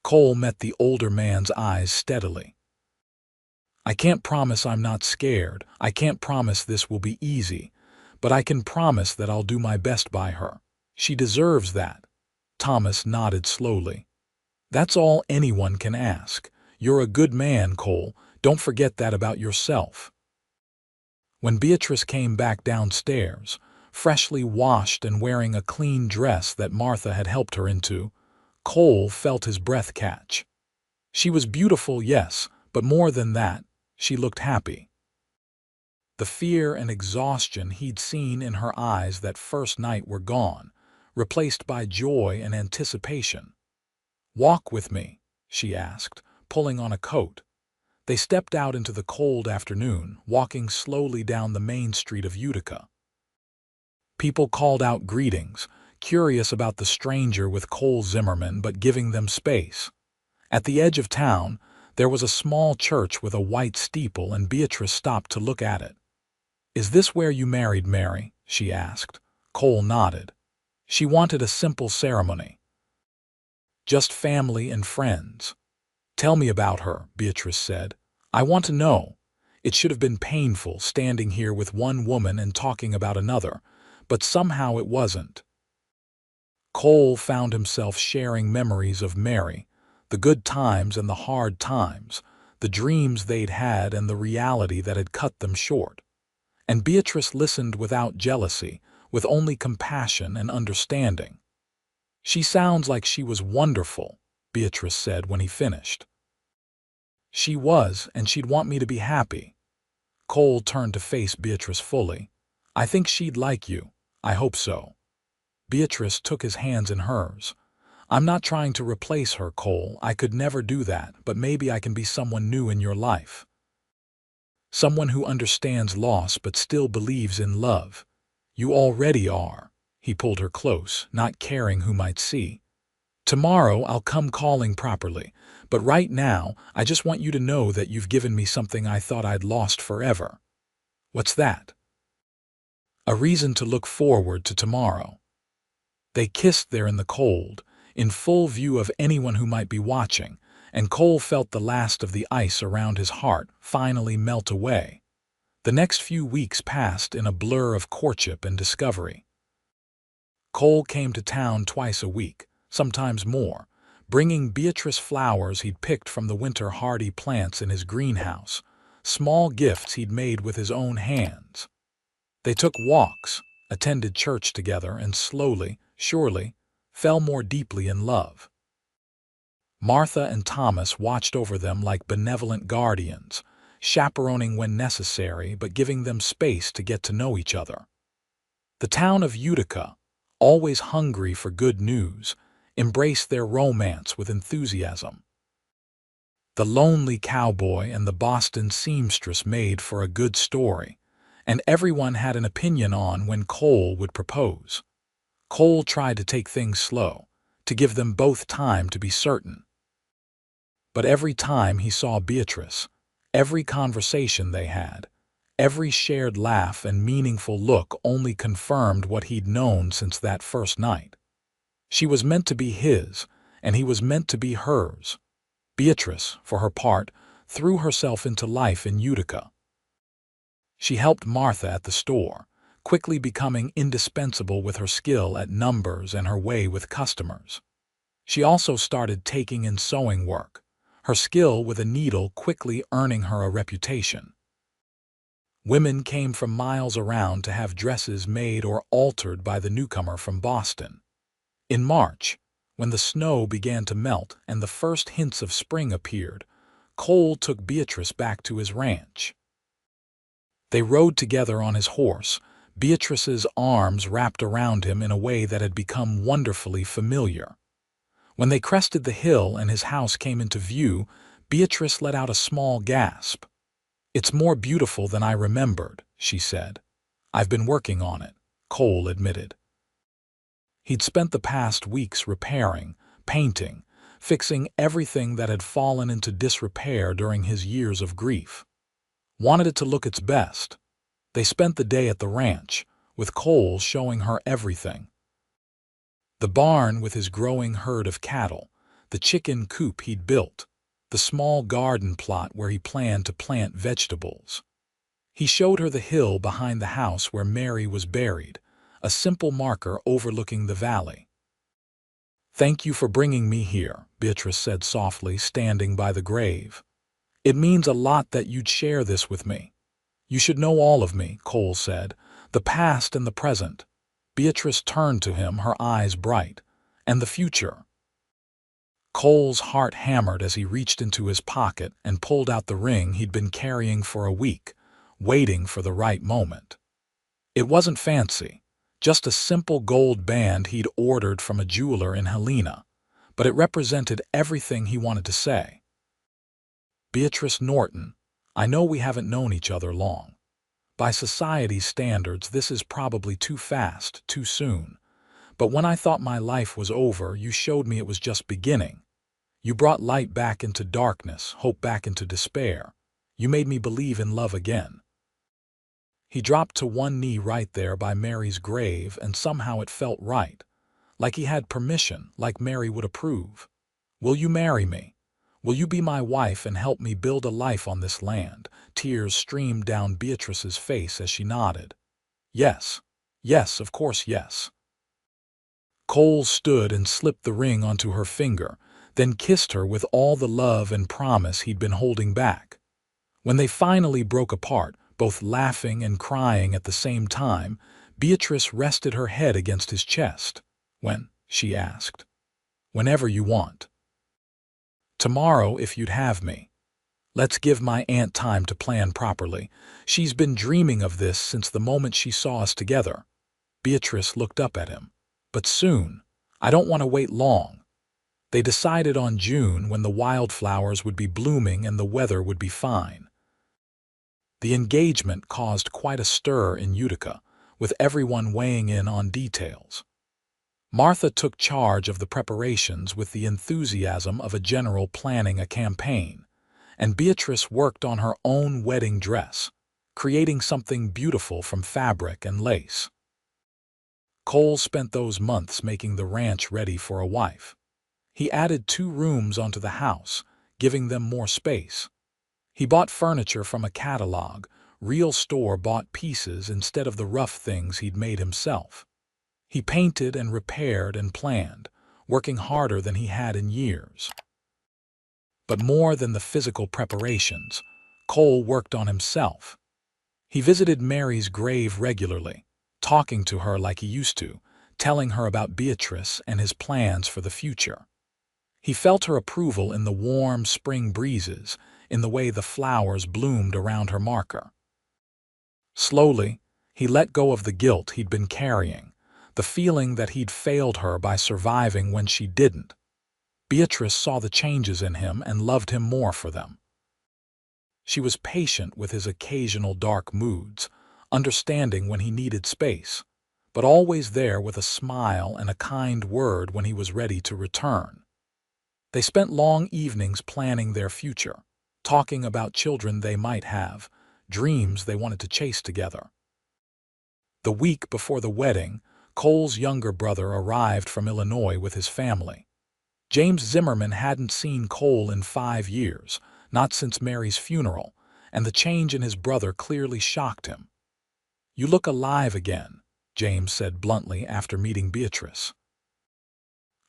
Cole met the older man's eyes steadily. "I can't promise I'm not scared. I can't promise this will be easy. But I can promise that I'll do my best by her. She deserves that." Thomas nodded slowly. "That's all anyone can ask. You're a good man, Cole. Don't forget that about yourself." When Beatrice came back downstairs, freshly washed and wearing a clean dress that Martha had helped her into, Cole felt his breath catch. She was beautiful, yes, but more than that, she looked happy. The fear and exhaustion he'd seen in her eyes that first night were gone, replaced by joy and anticipation. "Walk with me," she asked, pulling on a coat. They stepped out into the cold afternoon, walking slowly down the main street of Utica. People called out greetings, curious about the stranger with Cole Zimmerman but giving them space. At the edge of town, there was a small church with a white steeple, and Beatrice stopped to look at it. "Is this where you married Mary?" she asked. Cole nodded. She wanted a simple ceremony. "Just family and friends." "Tell me about her," Beatrice said. "I want to know. It should have been painful standing here with one woman and talking about another, but somehow it wasn't." Cole found himself sharing memories of Mary, the good times and the hard times, the dreams they'd had and the reality that had cut them short. And Beatrice listened without jealousy, with only compassion and understanding. "She sounds like she was wonderful," Beatrice said when he finished. "She was, and she'd want me to be happy." Cole turned to face Beatrice fully. "I think she'd like you. I hope so." Beatrice took his hands in hers. "I'm not trying to replace her, Cole. I could never do that, but maybe I can be someone new in your life. Someone who understands loss but still believes in love. You already are." He pulled her close, not caring who might see. "Tomorrow I'll come calling properly, but right now I just want you to know that you've given me something I thought I'd lost forever." "What's that?" "A reason to look forward to tomorrow." They kissed there in the cold, in full view of anyone who might be watching, and Cole felt the last of the ice around his heart finally melt away. The next few weeks passed in a blur of courtship and discovery. Cole came to town twice a week, sometimes more, bringing Beatrice flowers he'd picked from the winter-hardy plants in his greenhouse, small gifts he'd made with his own hands. They took walks, attended church together, and slowly, surely, fell more deeply in love. Martha and Thomas watched over them like benevolent guardians, chaperoning when necessary but giving them space to get to know each other. The town of Utica, always hungry for good news, embraced their romance with enthusiasm. The lonely cowboy and the Boston seamstress made for a good story, and everyone had an opinion on when Cole would propose. Cole tried to take things slow, to give them both time to be certain. But every time he saw Beatrice, every conversation they had, every shared laugh and meaningful look only confirmed what he'd known since that first night. She was meant to be his, and he was meant to be hers. Beatrice, for her part, threw herself into life in Utica. She helped Martha at the store, quickly becoming indispensable with her skill at numbers and her way with customers. She also started taking in sewing work, her skill with a needle quickly earning her a reputation. Women came from miles around to have dresses made or altered by the newcomer from Boston. In March, when the snow began to melt and the first hints of spring appeared, Cole took Beatrice back to his ranch. They rode together on his horse, Beatrice's arms wrapped around him in a way that had become wonderfully familiar. When they crested the hill and his house came into view, Beatrice let out a small gasp. "It's more beautiful than I remembered," she said. "I've been working on it," Cole admitted. He'd spent the past weeks repairing, painting, fixing everything that had fallen into disrepair during his years of grief. Wanted it to look its best. They spent the day at the ranch, with Cole showing her everything. The barn with his growing herd of cattle, the chicken coop he'd built, the small garden plot where he planned to plant vegetables. He showed her the hill behind the house where Mary was buried, a simple marker overlooking the valley. "Thank you for bringing me here," Beatrice said softly, standing by the grave. "It means a lot that you'd share this with me." "You should know all of me," Cole said, "the past and the present." Beatrice turned to him, her eyes bright. "And the future." Cole's heart hammered as he reached into his pocket and pulled out the ring he'd been carrying for a week, waiting for the right moment. It wasn't fancy, just a simple gold band he'd ordered from a jeweler in Helena, but it represented everything he wanted to say. "Beatrice Norton, I know we haven't known each other long. By society's standards, this is probably too fast, too soon. But when I thought my life was over, you showed me it was just beginning. You brought light back into darkness, hope back into despair. You made me believe in love again." He dropped to one knee right there by Mary's grave, and somehow it felt right, like he had permission, like Mary would approve. "Will you marry me? Will you be my wife and help me build a life on this land?" Tears streamed down Beatrice's face as she nodded. "Yes, yes, of course yes." Cole stood and slipped the ring onto her finger, then kissed her with all the love and promise he'd been holding back. When they finally broke apart, both laughing and crying at the same time, Beatrice rested her head against his chest. "When?" she asked. "Whenever you want. Tomorrow if you'd have me. Let's give my aunt time to plan properly. She's been dreaming of this since the moment she saw us together." Beatrice looked up at him. "But soon. I don't want to wait long." They decided on June, when the wildflowers would be blooming and the weather would be fine. The engagement caused quite a stir in Utica, with everyone weighing in on details. Martha took charge of the preparations with the enthusiasm of a general planning a campaign, and Beatrice worked on her own wedding dress, creating something beautiful from fabric and lace. Cole spent those months making the ranch ready for a wife. He added 2 rooms onto the house, giving them more space. He bought furniture from a catalog, real store-bought pieces instead of the rough things he'd made himself. He painted and repaired and planned, working harder than he had in years. But more than the physical preparations, Cole worked on himself. He visited Mary's grave regularly, talking to her like he used to, telling her about Beatrice and his plans for the future. He felt her approval in the warm spring breezes, in the way the flowers bloomed around her marker. Slowly, he let go of the guilt he'd been carrying, the feeling that he'd failed her by surviving when she didn't. Beatrice saw the changes in him and loved him more for them. She was patient with his occasional dark moods, understanding when he needed space, but always there with a smile and a kind word when he was ready to return. They spent long evenings planning their future, talking about children they might have, dreams they wanted to chase together. The week before the wedding, Cole's younger brother arrived from Illinois with his family. James Zimmerman hadn't seen Cole in 5 years, not since Mary's funeral, and the change in his brother clearly shocked him. "You look alive again," James said bluntly after meeting Beatrice.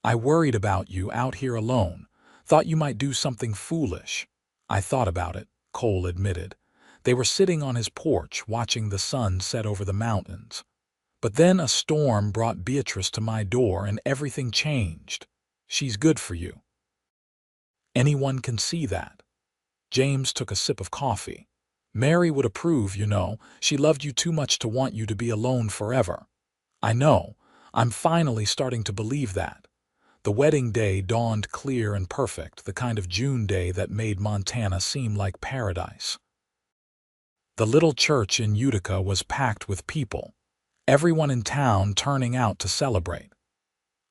"I worried about you out here alone, thought you might do something foolish." "I thought about it," Cole admitted. They were sitting on his porch watching the sun set over the mountains. "But then a storm brought Beatrice to my door and everything changed. She's good for you." "Anyone can see that." James took a sip of coffee. "Mary would approve, you know. She loved you too much to want you to be alone forever." "I know. I'm finally starting to believe that." The wedding day dawned clear and perfect, the kind of June day that made Montana seem like paradise. The little church in Utica was packed with people, everyone in town turning out to celebrate.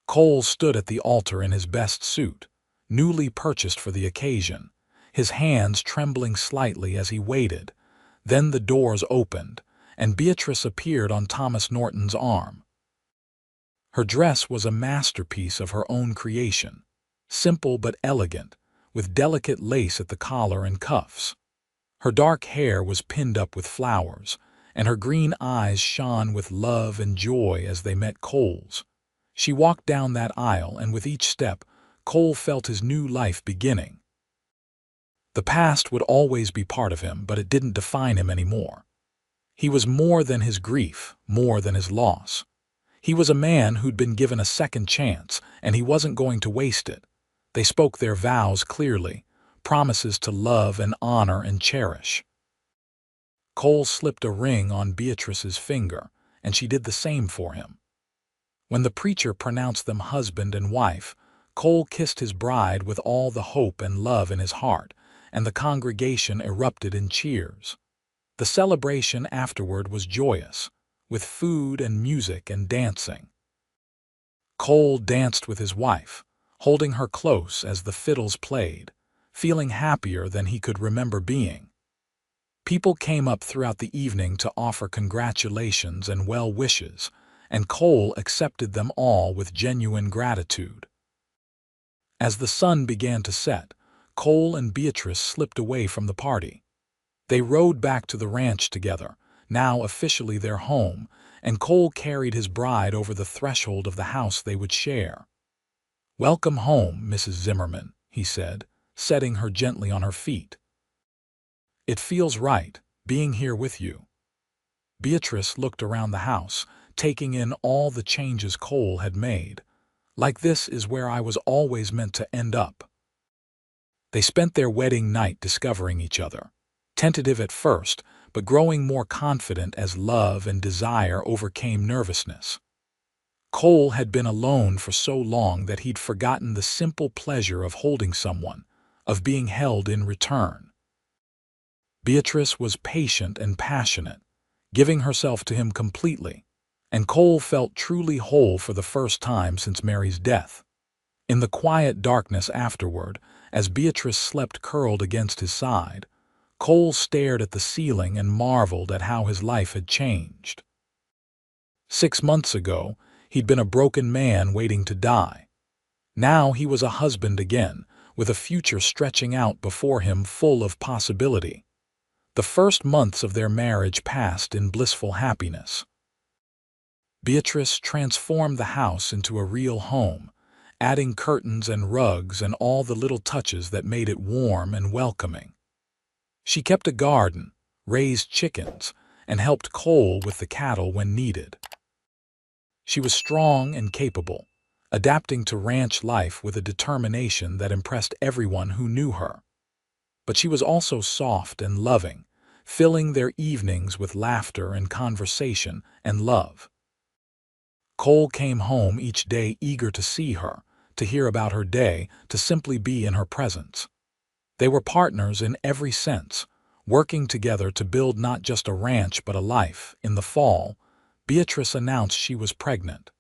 Cole stood at the altar in his best suit, newly purchased for the occasion, his hands trembling slightly as he waited. Then the doors opened, and Beatrice appeared on Thomas Norton's arm. Her dress was a masterpiece of her own creation, simple but elegant, with delicate lace at the collar and cuffs. Her dark hair was pinned up with flowers, and her green eyes shone with love and joy as they met Cole's. She walked down that aisle, and with each step, Cole felt his new life beginning. The past would always be part of him, but it didn't define him anymore. He was more than his grief, more than his loss. He was a man who'd been given a second chance, and he wasn't going to waste it. They spoke their vows clearly, promises to love and honor and cherish. Cole slipped a ring on Beatrice's finger, and she did the same for him. When the preacher pronounced them husband and wife, Cole kissed his bride with all the hope and love in his heart, and the congregation erupted in cheers. The celebration afterward was joyous, with food and music and dancing. Cole danced with his wife, holding her close as the fiddles played, feeling happier than he could remember being. People came up throughout the evening to offer congratulations and well wishes, and Cole accepted them all with genuine gratitude. As the sun began to set, Cole and Beatrice slipped away from the party. They rode back to the ranch together, now officially their home, and Cole carried his bride over the threshold of the house they would share. "Welcome home, Mrs. Zimmerman," he said, setting her gently on her feet. "It feels right, being here with you." Beatrice looked around the house, taking in all the changes Cole had made. "Like this is where I was always meant to end up." They spent their wedding night discovering each other, tentative at first, but growing more confident as love and desire overcame nervousness. Cole had been alone for so long that he'd forgotten the simple pleasure of holding someone, of being held in return. Beatrice was patient and passionate, giving herself to him completely, and Cole felt truly whole for the first time since Mary's death. In the quiet darkness afterward, as Beatrice slept curled against his side, Cole stared at the ceiling and marveled at how his life had changed. 6 months ago, he'd been a broken man waiting to die. Now he was a husband again, with a future stretching out before him full of possibility. The first months of their marriage passed in blissful happiness. Beatrice transformed the house into a real home, adding curtains and rugs and all the little touches that made it warm and welcoming. She kept a garden, raised chickens, and helped Cole with the cattle when needed. She was strong and capable, adapting to ranch life with a determination that impressed everyone who knew her. But she was also soft and loving, filling their evenings with laughter and conversation and love. Cole came home each day eager to see her, to hear about her day, to simply be in her presence. They were partners in every sense, working together to build not just a ranch but a life. In the fall, Beatrice announced she was pregnant.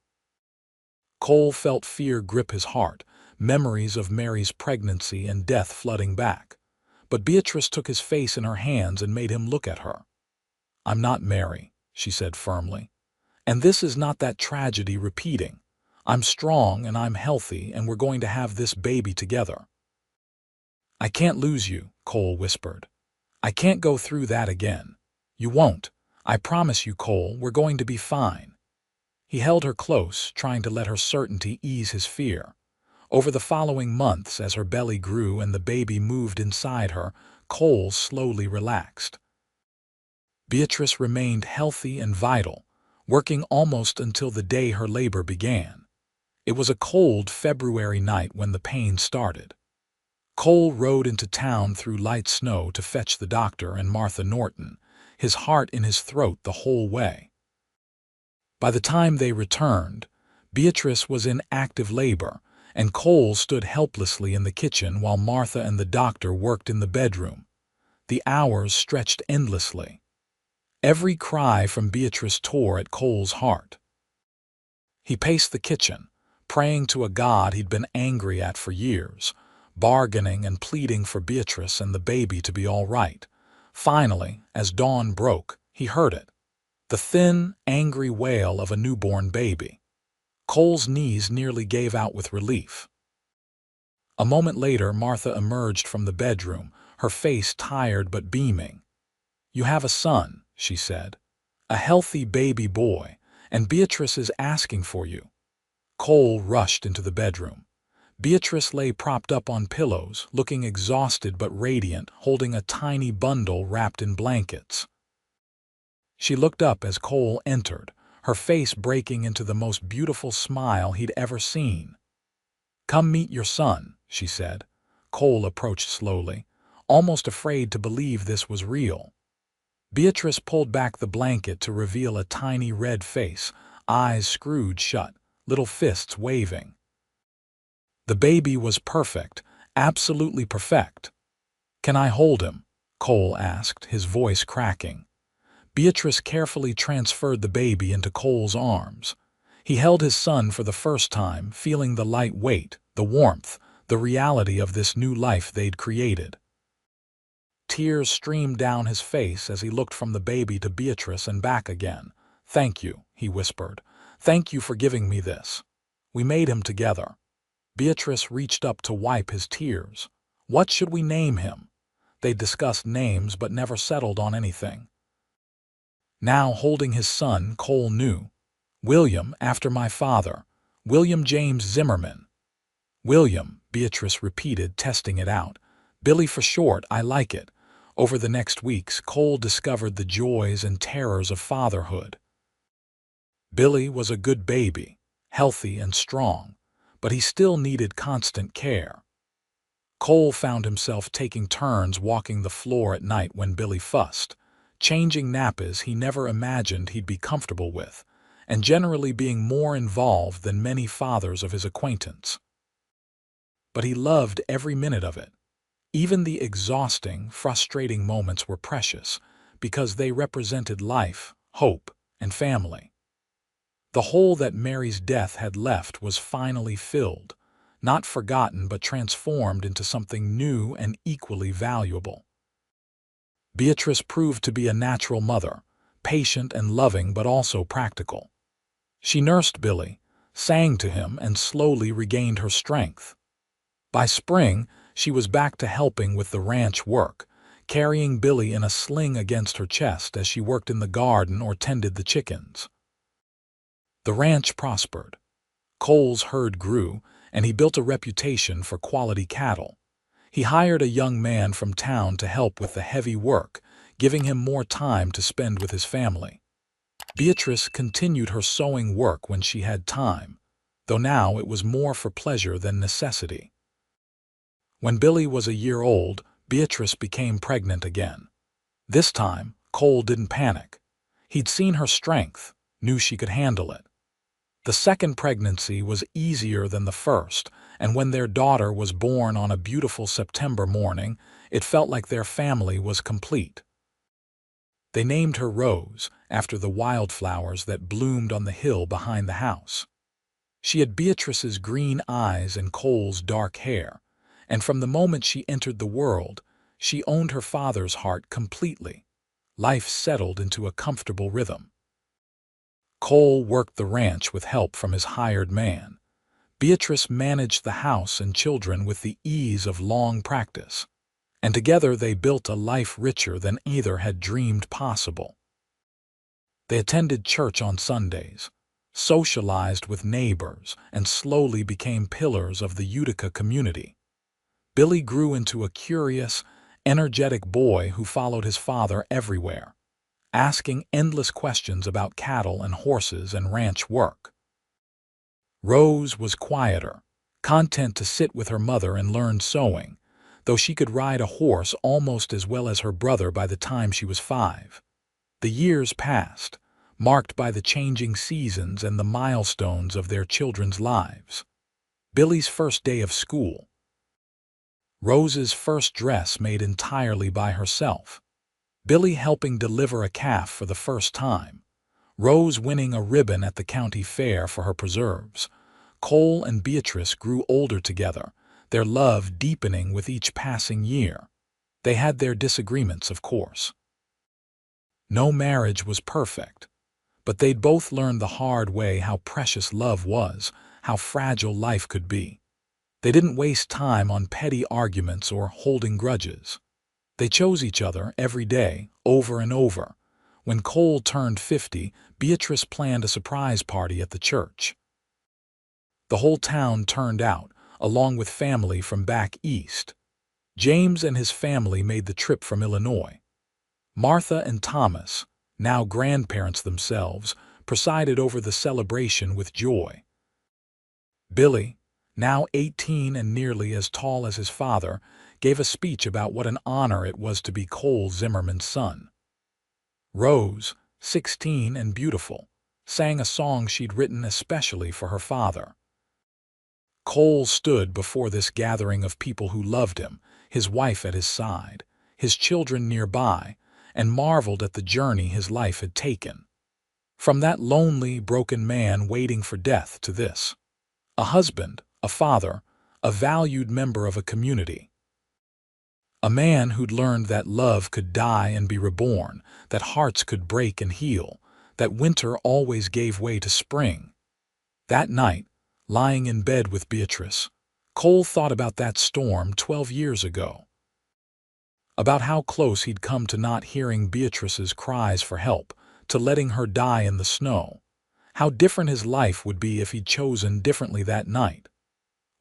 Cole felt fear grip his heart, memories of Mary's pregnancy and death flooding back. But Beatrice took his face in her hands and made him look at her. "I'm not Mary," she said firmly. "And this is not that tragedy repeating. I'm strong and I'm healthy and we're going to have this baby together." "I can't lose you," Cole whispered. "I can't go through that again." "You won't. I promise you, Cole, we're going to be fine." He held her close, trying to let her certainty ease his fear. Over the following months, as her belly grew and the baby moved inside her, Cole slowly relaxed. Beatrice remained healthy and vital, working almost until the day her labor began. It was a cold February night when the pain started. Cole rode into town through light snow to fetch the doctor and Martha Norton, his heart in his throat the whole way. By the time they returned, Beatrice was in active labor, and Cole stood helplessly in the kitchen while Martha and the doctor worked in the bedroom. The hours stretched endlessly. Every cry from Beatrice tore at Cole's heart. He paced the kitchen, praying to a God he'd been angry at for years, bargaining and pleading for Beatrice and the baby to be all right. Finally, as dawn broke, he heard it. The thin, angry wail of a newborn baby. Cole's knees nearly gave out with relief. A moment later, Martha emerged from the bedroom, her face tired but beaming. "You have a son," she said. "A healthy baby boy, and Beatrice is asking for you." Cole rushed into the bedroom. Beatrice lay propped up on pillows, looking exhausted but radiant, holding a tiny bundle wrapped in blankets. She looked up as Cole entered, her face breaking into the most beautiful smile he'd ever seen. "Come meet your son," she said. Cole approached slowly, almost afraid to believe this was real. Beatrice pulled back the blanket to reveal a tiny red face, eyes screwed shut, little fists waving. The baby was perfect, absolutely perfect. "Can I hold him?" Cole asked, his voice cracking. Beatrice carefully transferred the baby into Cole's arms. He held his son for the first time, feeling the light weight, the warmth, the reality of this new life they'd created. Tears streamed down his face as he looked from the baby to Beatrice and back again. "Thank you," he whispered. "Thank you for giving me this. We made him together." Beatrice reached up to wipe his tears. "What should we name him?" They discussed names but never settled on anything. Now, holding his son, Cole knew. "William, after my father. William James Zimmerman." "William," Beatrice repeated, testing it out. "Billy for short, I like it." Over the next weeks, Cole discovered the joys and terrors of fatherhood. Billy was a good baby, healthy and strong, but he still needed constant care. Cole found himself taking turns walking the floor at night when Billy fussed, changing nappies he never imagined he'd be comfortable with, and generally being more involved than many fathers of his acquaintance. But he loved every minute of it. Even the exhausting, frustrating moments were precious, because they represented life, hope, and family. The hole that Mary's death had left was finally filled, not forgotten but transformed into something new and equally valuable. Beatrice proved to be a natural mother, patient and loving but also practical. She nursed Billy, sang to him, and slowly regained her strength. By spring, she was back to helping with the ranch work, carrying Billy in a sling against her chest as she worked in the garden or tended the chickens. The ranch prospered. Cole's herd grew, and he built a reputation for quality cattle. He hired a young man from town to help with the heavy work, giving him more time to spend with his family. Beatrice continued her sewing work when she had time, though now it was more for pleasure than necessity. When Billy was a year old, Beatrice became pregnant again. This time, Cole didn't panic. He'd seen her strength, knew she could handle it. The second pregnancy was easier than the first, and when their daughter was born on a beautiful September morning, it felt like their family was complete. They named her Rose, after the wildflowers that bloomed on the hill behind the house. She had Beatrice's green eyes and Cole's dark hair, and from the moment she entered the world, she owned her father's heart completely. Life settled into a comfortable rhythm. Cole worked the ranch with help from his hired man. Beatrice managed the house and children with the ease of long practice, and together they built a life richer than either had dreamed possible. They attended church on Sundays, socialized with neighbors, and slowly became pillars of the Utica community. Billy grew into a curious, energetic boy who followed his father everywhere, asking endless questions about cattle and horses and ranch work. Rose was quieter, content to sit with her mother and learn sewing, though she could ride a horse almost as well as her brother by the time she was 5. The years passed, marked by the changing seasons and the milestones of their children's lives. Billy's first day of school. Rose's first dress made entirely by herself. Billy helping deliver a calf for the first time. Rose winning a ribbon at the county fair for her preserves. Cole and Beatrice grew older together, their love deepening with each passing year. They had their disagreements, of course. No marriage was perfect, but they'd both learned the hard way how precious love was, how fragile life could be. They didn't waste time on petty arguments or holding grudges. They chose each other every day, over and over. When Cole turned 50, Beatrice planned a surprise party at the church. The whole town turned out, along with family from back east. James and his family made the trip from Illinois. Martha and Thomas, now grandparents themselves, presided over the celebration with joy. Billy, now 18 and nearly as tall as his father, gave a speech about what an honor it was to be Cole Zimmerman's son. Rose, 16 and beautiful, sang a song she'd written especially for her father. Cole stood before this gathering of people who loved him, his wife at his side, his children nearby, and marveled at the journey his life had taken. From that lonely, broken man waiting for death to this. A husband, a father, a valued member of a community. A man who'd learned that love could die and be reborn, that hearts could break and heal, that winter always gave way to spring. That night, lying in bed with Beatrice, Cole thought about that storm 12 years ago. About how close he'd come to not hearing Beatrice's cries for help, to letting her die in the snow. How different his life would be if he'd chosen differently that night.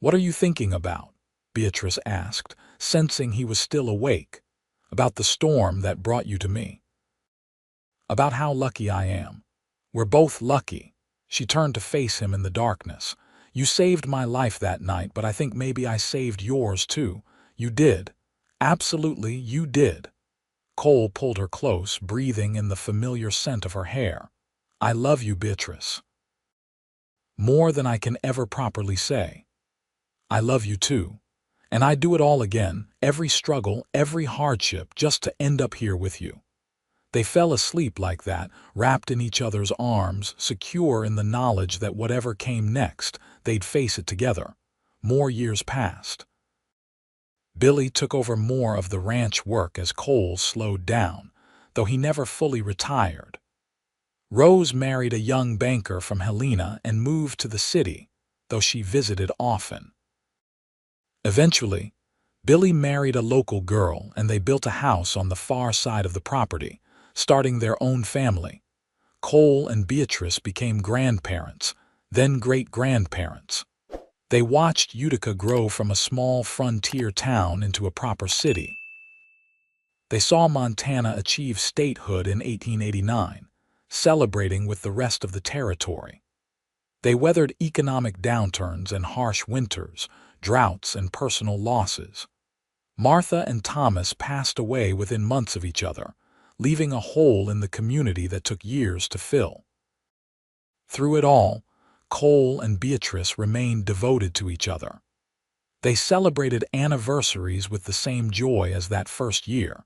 "What are you thinking about?" Beatrice asked, sensing he was still awake. "About the storm that brought you to me. About how lucky I am. We're both lucky." She turned to face him in the darkness. "You saved my life that night, but I think maybe I saved yours too." "You did. Absolutely, you did." Cole pulled her close, breathing in the familiar scent of her hair. "I love you, Beatrice. More than I can ever properly say. I love you too. And I'd do it all again, every struggle, every hardship, just to end up here with you." They fell asleep like that, wrapped in each other's arms, secure in the knowledge that whatever came next, they'd face it together. More years passed. Billy took over more of the ranch work as Cole slowed down, though he never fully retired. Rose married a young banker from Helena and moved to the city, though she visited often. Eventually, Billy married a local girl and they built a house on the far side of the property, starting their own family. Cole and Beatrice became grandparents, then great-grandparents. They watched Utica grow from a small frontier town into a proper city. They saw Montana achieve statehood in 1889, celebrating with the rest of the territory. They weathered economic downturns and harsh winters, droughts and personal losses. Martha and Thomas passed away within months of each other, leaving a hole in the community that took years to fill. Through it all, Cole and Beatrice remained devoted to each other. They celebrated anniversaries with the same joy as that first year.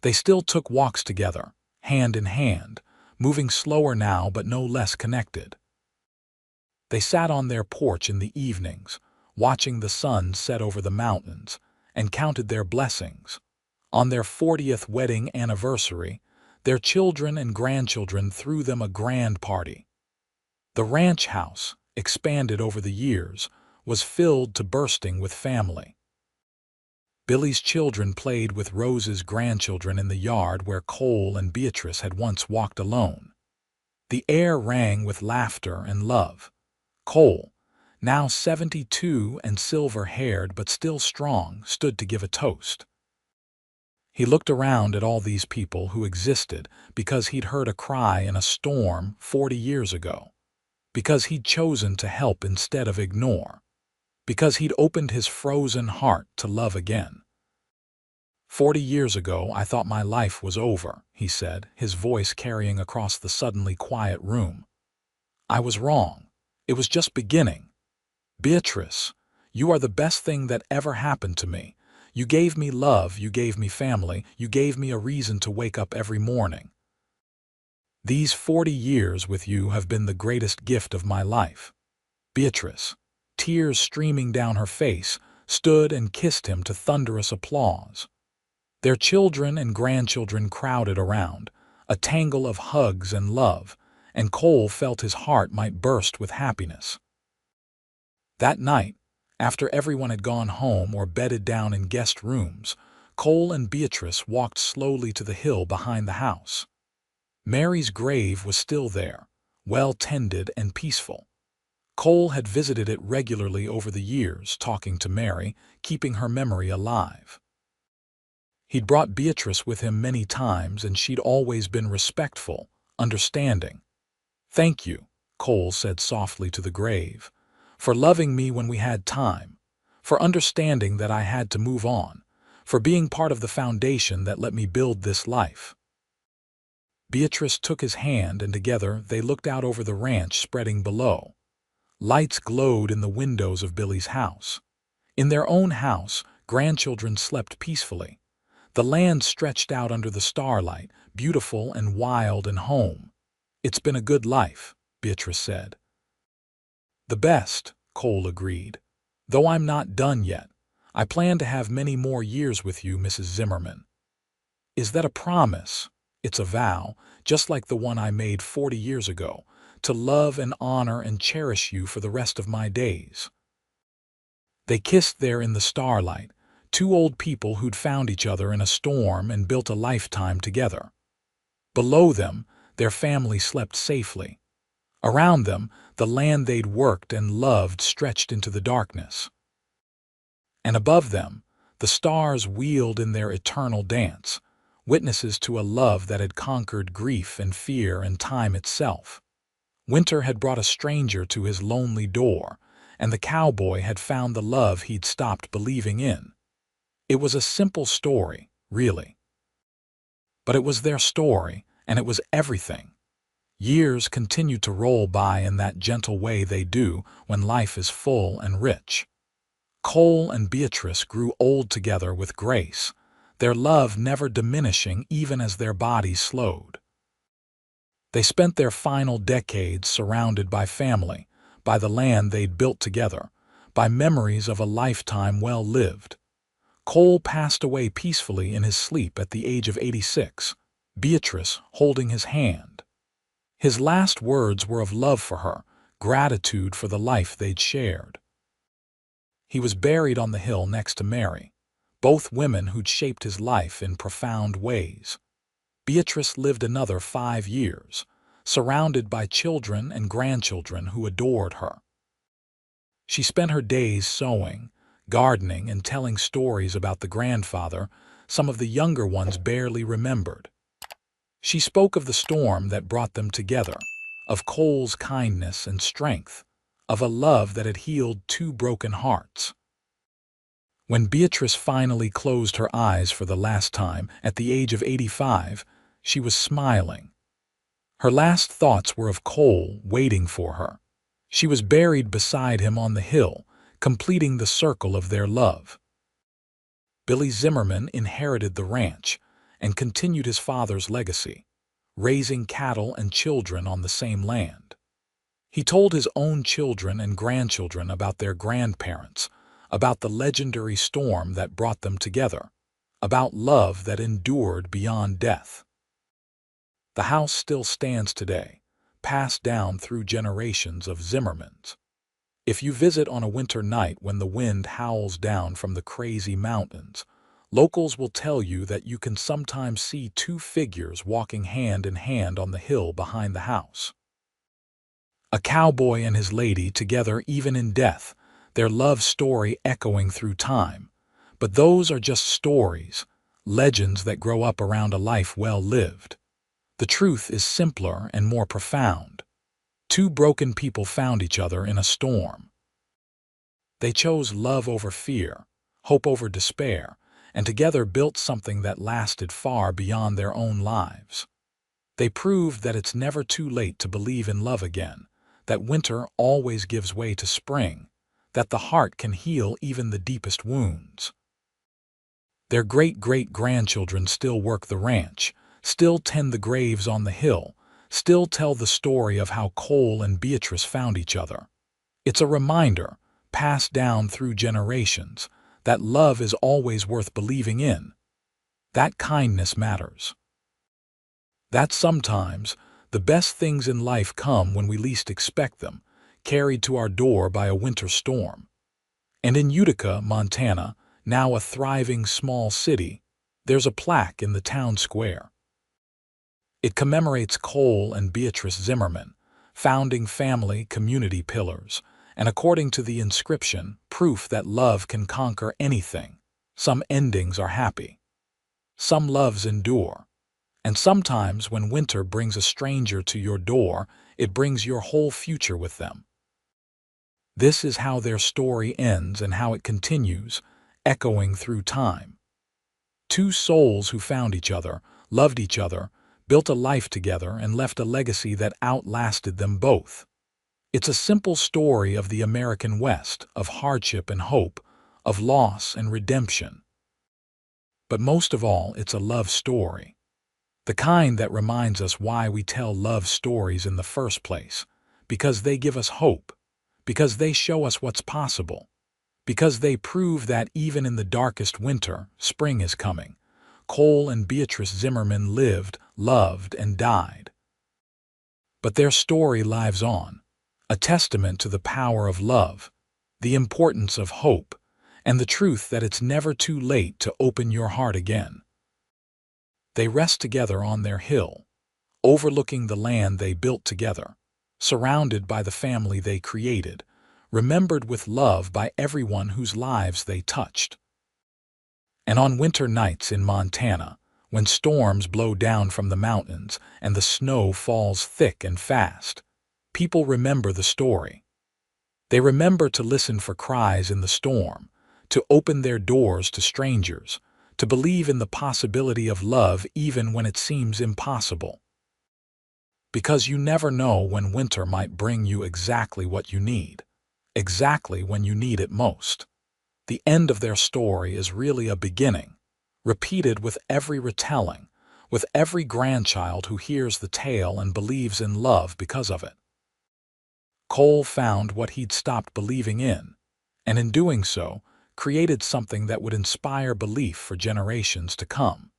They still took walks together, hand in hand, moving slower now but no less connected. They sat on their porch in the evenings, watching the sun set over the mountains, and counted their blessings. On their 40th wedding anniversary, their children and grandchildren threw them a grand party. The ranch house, expanded over the years, was filled to bursting with family. Billy's children played with Rose's grandchildren in the yard where Cole and Beatrice had once walked alone. The air rang with laughter and love. Cole, now 72 and silver-haired but still strong, stood to give a toast. He looked around at all these people who existed because he'd heard a cry in a storm 40 years ago, because he'd chosen to help instead of ignore, because he'd opened his frozen heart to love again. 40 years ago, I thought my life was over, he said, his voice carrying across the suddenly quiet room. I was wrong. It was just beginning. Beatrice, you are the best thing that ever happened to me. You gave me love, you gave me family, you gave me a reason to wake up every morning. These 40 years with you have been the greatest gift of my life. Beatrice, tears streaming down her face, stood and kissed him to thunderous applause. Their children and grandchildren crowded around, a tangle of hugs and love, and Cole felt his heart might burst with happiness. That night, after everyone had gone home or bedded down in guest rooms, Cole and Beatrice walked slowly to the hill behind the house. Mary's grave was still there, well tended and peaceful. Cole had visited it regularly over the years, talking to Mary, keeping her memory alive. He'd brought Beatrice with him many times, and she'd always been respectful, understanding. "Thank you," Cole said softly to the grave, "for loving me when we had time, for understanding that I had to move on, for being part of the foundation that let me build this life." Beatrice took his hand, and together they looked out over the ranch spreading below. Lights glowed in the windows of Billy's house. In their own house, grandchildren slept peacefully. The land stretched out under the starlight, beautiful and wild and home. "It's been a good life," Beatrice said. "The best," Cole agreed. "Though I'm not done yet. I plan to have many more years with you, Mrs. Zimmerman." "Is that a promise?" "It's a vow, just like the one I made 40 years ago, to love and honor and cherish you for the rest of my days." They kissed there in the starlight, two old people who'd found each other in a storm and built a lifetime together. Below them, their family slept safely. Around them, the land they'd worked and loved stretched into the darkness. And above them, the stars wheeled in their eternal dance, witnesses to a love that had conquered grief and fear and time itself. Winter had brought a stranger to his lonely door, and the cowboy had found the love he'd stopped believing in. It was a simple story, really. But it was their story, and it was everything. Years continued to roll by in that gentle way they do when life is full and rich. Cole and Beatrice grew old together with grace, their love never diminishing even as their bodies slowed. They spent their final decades surrounded by family, by the land they'd built together, by memories of a lifetime well lived. Cole passed away peacefully in his sleep at the age of 86, Beatrice holding his hand. His last words were of love for her, gratitude for the life they'd shared. He was buried on the hill next to Mary, both women who'd shaped his life in profound ways. Beatrice lived another 5 years, surrounded by children and grandchildren who adored her. She spent her days sewing, gardening, and telling stories about the grandfather some of the younger ones barely remembered. She spoke of the storm that brought them together, of Cole's kindness and strength, of a love that had healed 2 broken hearts. When Beatrice finally closed her eyes for the last time at the age of 85, she was smiling. Her last thoughts were of Cole waiting for her. She was buried beside him on the hill, completing the circle of their love. Billy Zimmerman inherited the ranch and continued his father's legacy, raising cattle and children on the same land. He told his own children and grandchildren about their grandparents, about the legendary storm that brought them together, about love that endured beyond death. The house still stands today, passed down through generations of Zimmermans. If you visit on a winter night when the wind howls down from the crazy mountains, locals will tell you that you can sometimes see 2 figures walking hand in hand on the hill behind the house. A cowboy and his lady together even in death, their love story echoing through time. But those are just stories, legends that grow up around a life well lived. The truth is simpler and more profound. 2 broken people found each other in a storm. They chose love over fear, hope over despair, and together built something that lasted far beyond their own lives. They proved that it's never too late to believe in love again, that winter always gives way to spring, that the heart can heal even the deepest wounds. Their great-great-grandchildren still work the ranch, still tend the graves on the hill, still tell the story of how Cole and Beatrice found each other. It's a reminder, passed down through generations, that love is always worth believing in, that kindness matters, that sometimes the best things in life come when we least expect them, carried to our door by a winter storm. And in Utica, Montana, now a thriving small city, there's a plaque in the town square. It commemorates Cole and Beatrice Zimmerman, founding family community pillars, and according to the inscription, proof that love can conquer anything. Some endings are happy. Some loves endure. And sometimes when winter brings a stranger to your door, it brings your whole future with them. This is how their story ends and how it continues, echoing through time. 2 souls who found each other, loved each other, built a life together, and left a legacy that outlasted them both. It's a simple story of the American West, of hardship and hope, of loss and redemption. But most of all, it's a love story. The kind that reminds us why we tell love stories in the first place, because they give us hope, because they show us what's possible, because they prove that even in the darkest winter, spring is coming. Cole and Beatrice Zimmerman lived, loved, and died. But their story lives on, a testament to the power of love, the importance of hope, and the truth that it's never too late to open your heart again. They rest together on their hill, overlooking the land they built together, surrounded by the family they created, remembered with love by everyone whose lives they touched. And on winter nights in Montana, when storms blow down from the mountains and the snow falls thick and fast, people remember the story. They remember to listen for cries in the storm, to open their doors to strangers, to believe in the possibility of love even when it seems impossible. Because you never know when winter might bring you exactly what you need, exactly when you need it most. The end of their story is really a beginning, repeated with every retelling, with every grandchild who hears the tale and believes in love because of it. Cole found what he'd stopped believing in, and in doing so, created something that would inspire belief for generations to come.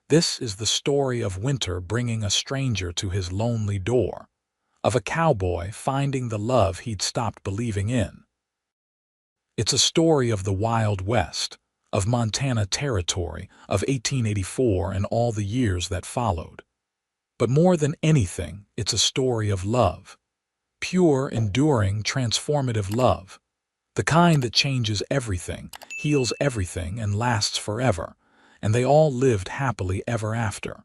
This is the story of winter bringing a stranger to his lonely door, of a cowboy finding the love he'd stopped believing in. It's a story of the Wild West, of Montana Territory, of 1884 and all the years that followed. But more than anything, it's a story of love. Pure, enduring, transformative love. The kind that changes everything, heals everything, and lasts forever. And they all lived happily ever after.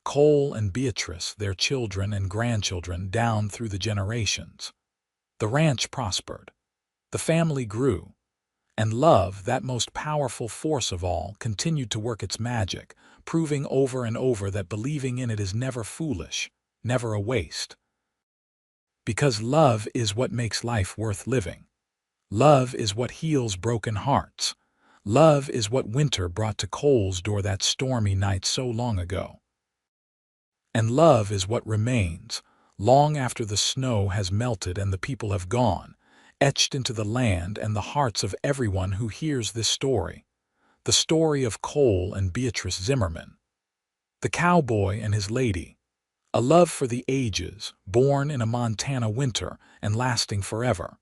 Cole and Beatrice, their children and grandchildren down through the generations. The ranch prospered. The family grew. And love, that most powerful force of all, continued to work its magic, proving over and over that believing in it is never foolish, never a waste. Because love is what makes life worth living. Love is what heals broken hearts. Love is what winter brought to Cole's door that stormy night so long ago. And love is what remains, long after the snow has melted and the people have gone, etched into the land and the hearts of everyone who hears this story. The story of Cole and Beatrice Zimmerman. The cowboy and his lady. A love for the ages, born in a Montana winter and lasting forever.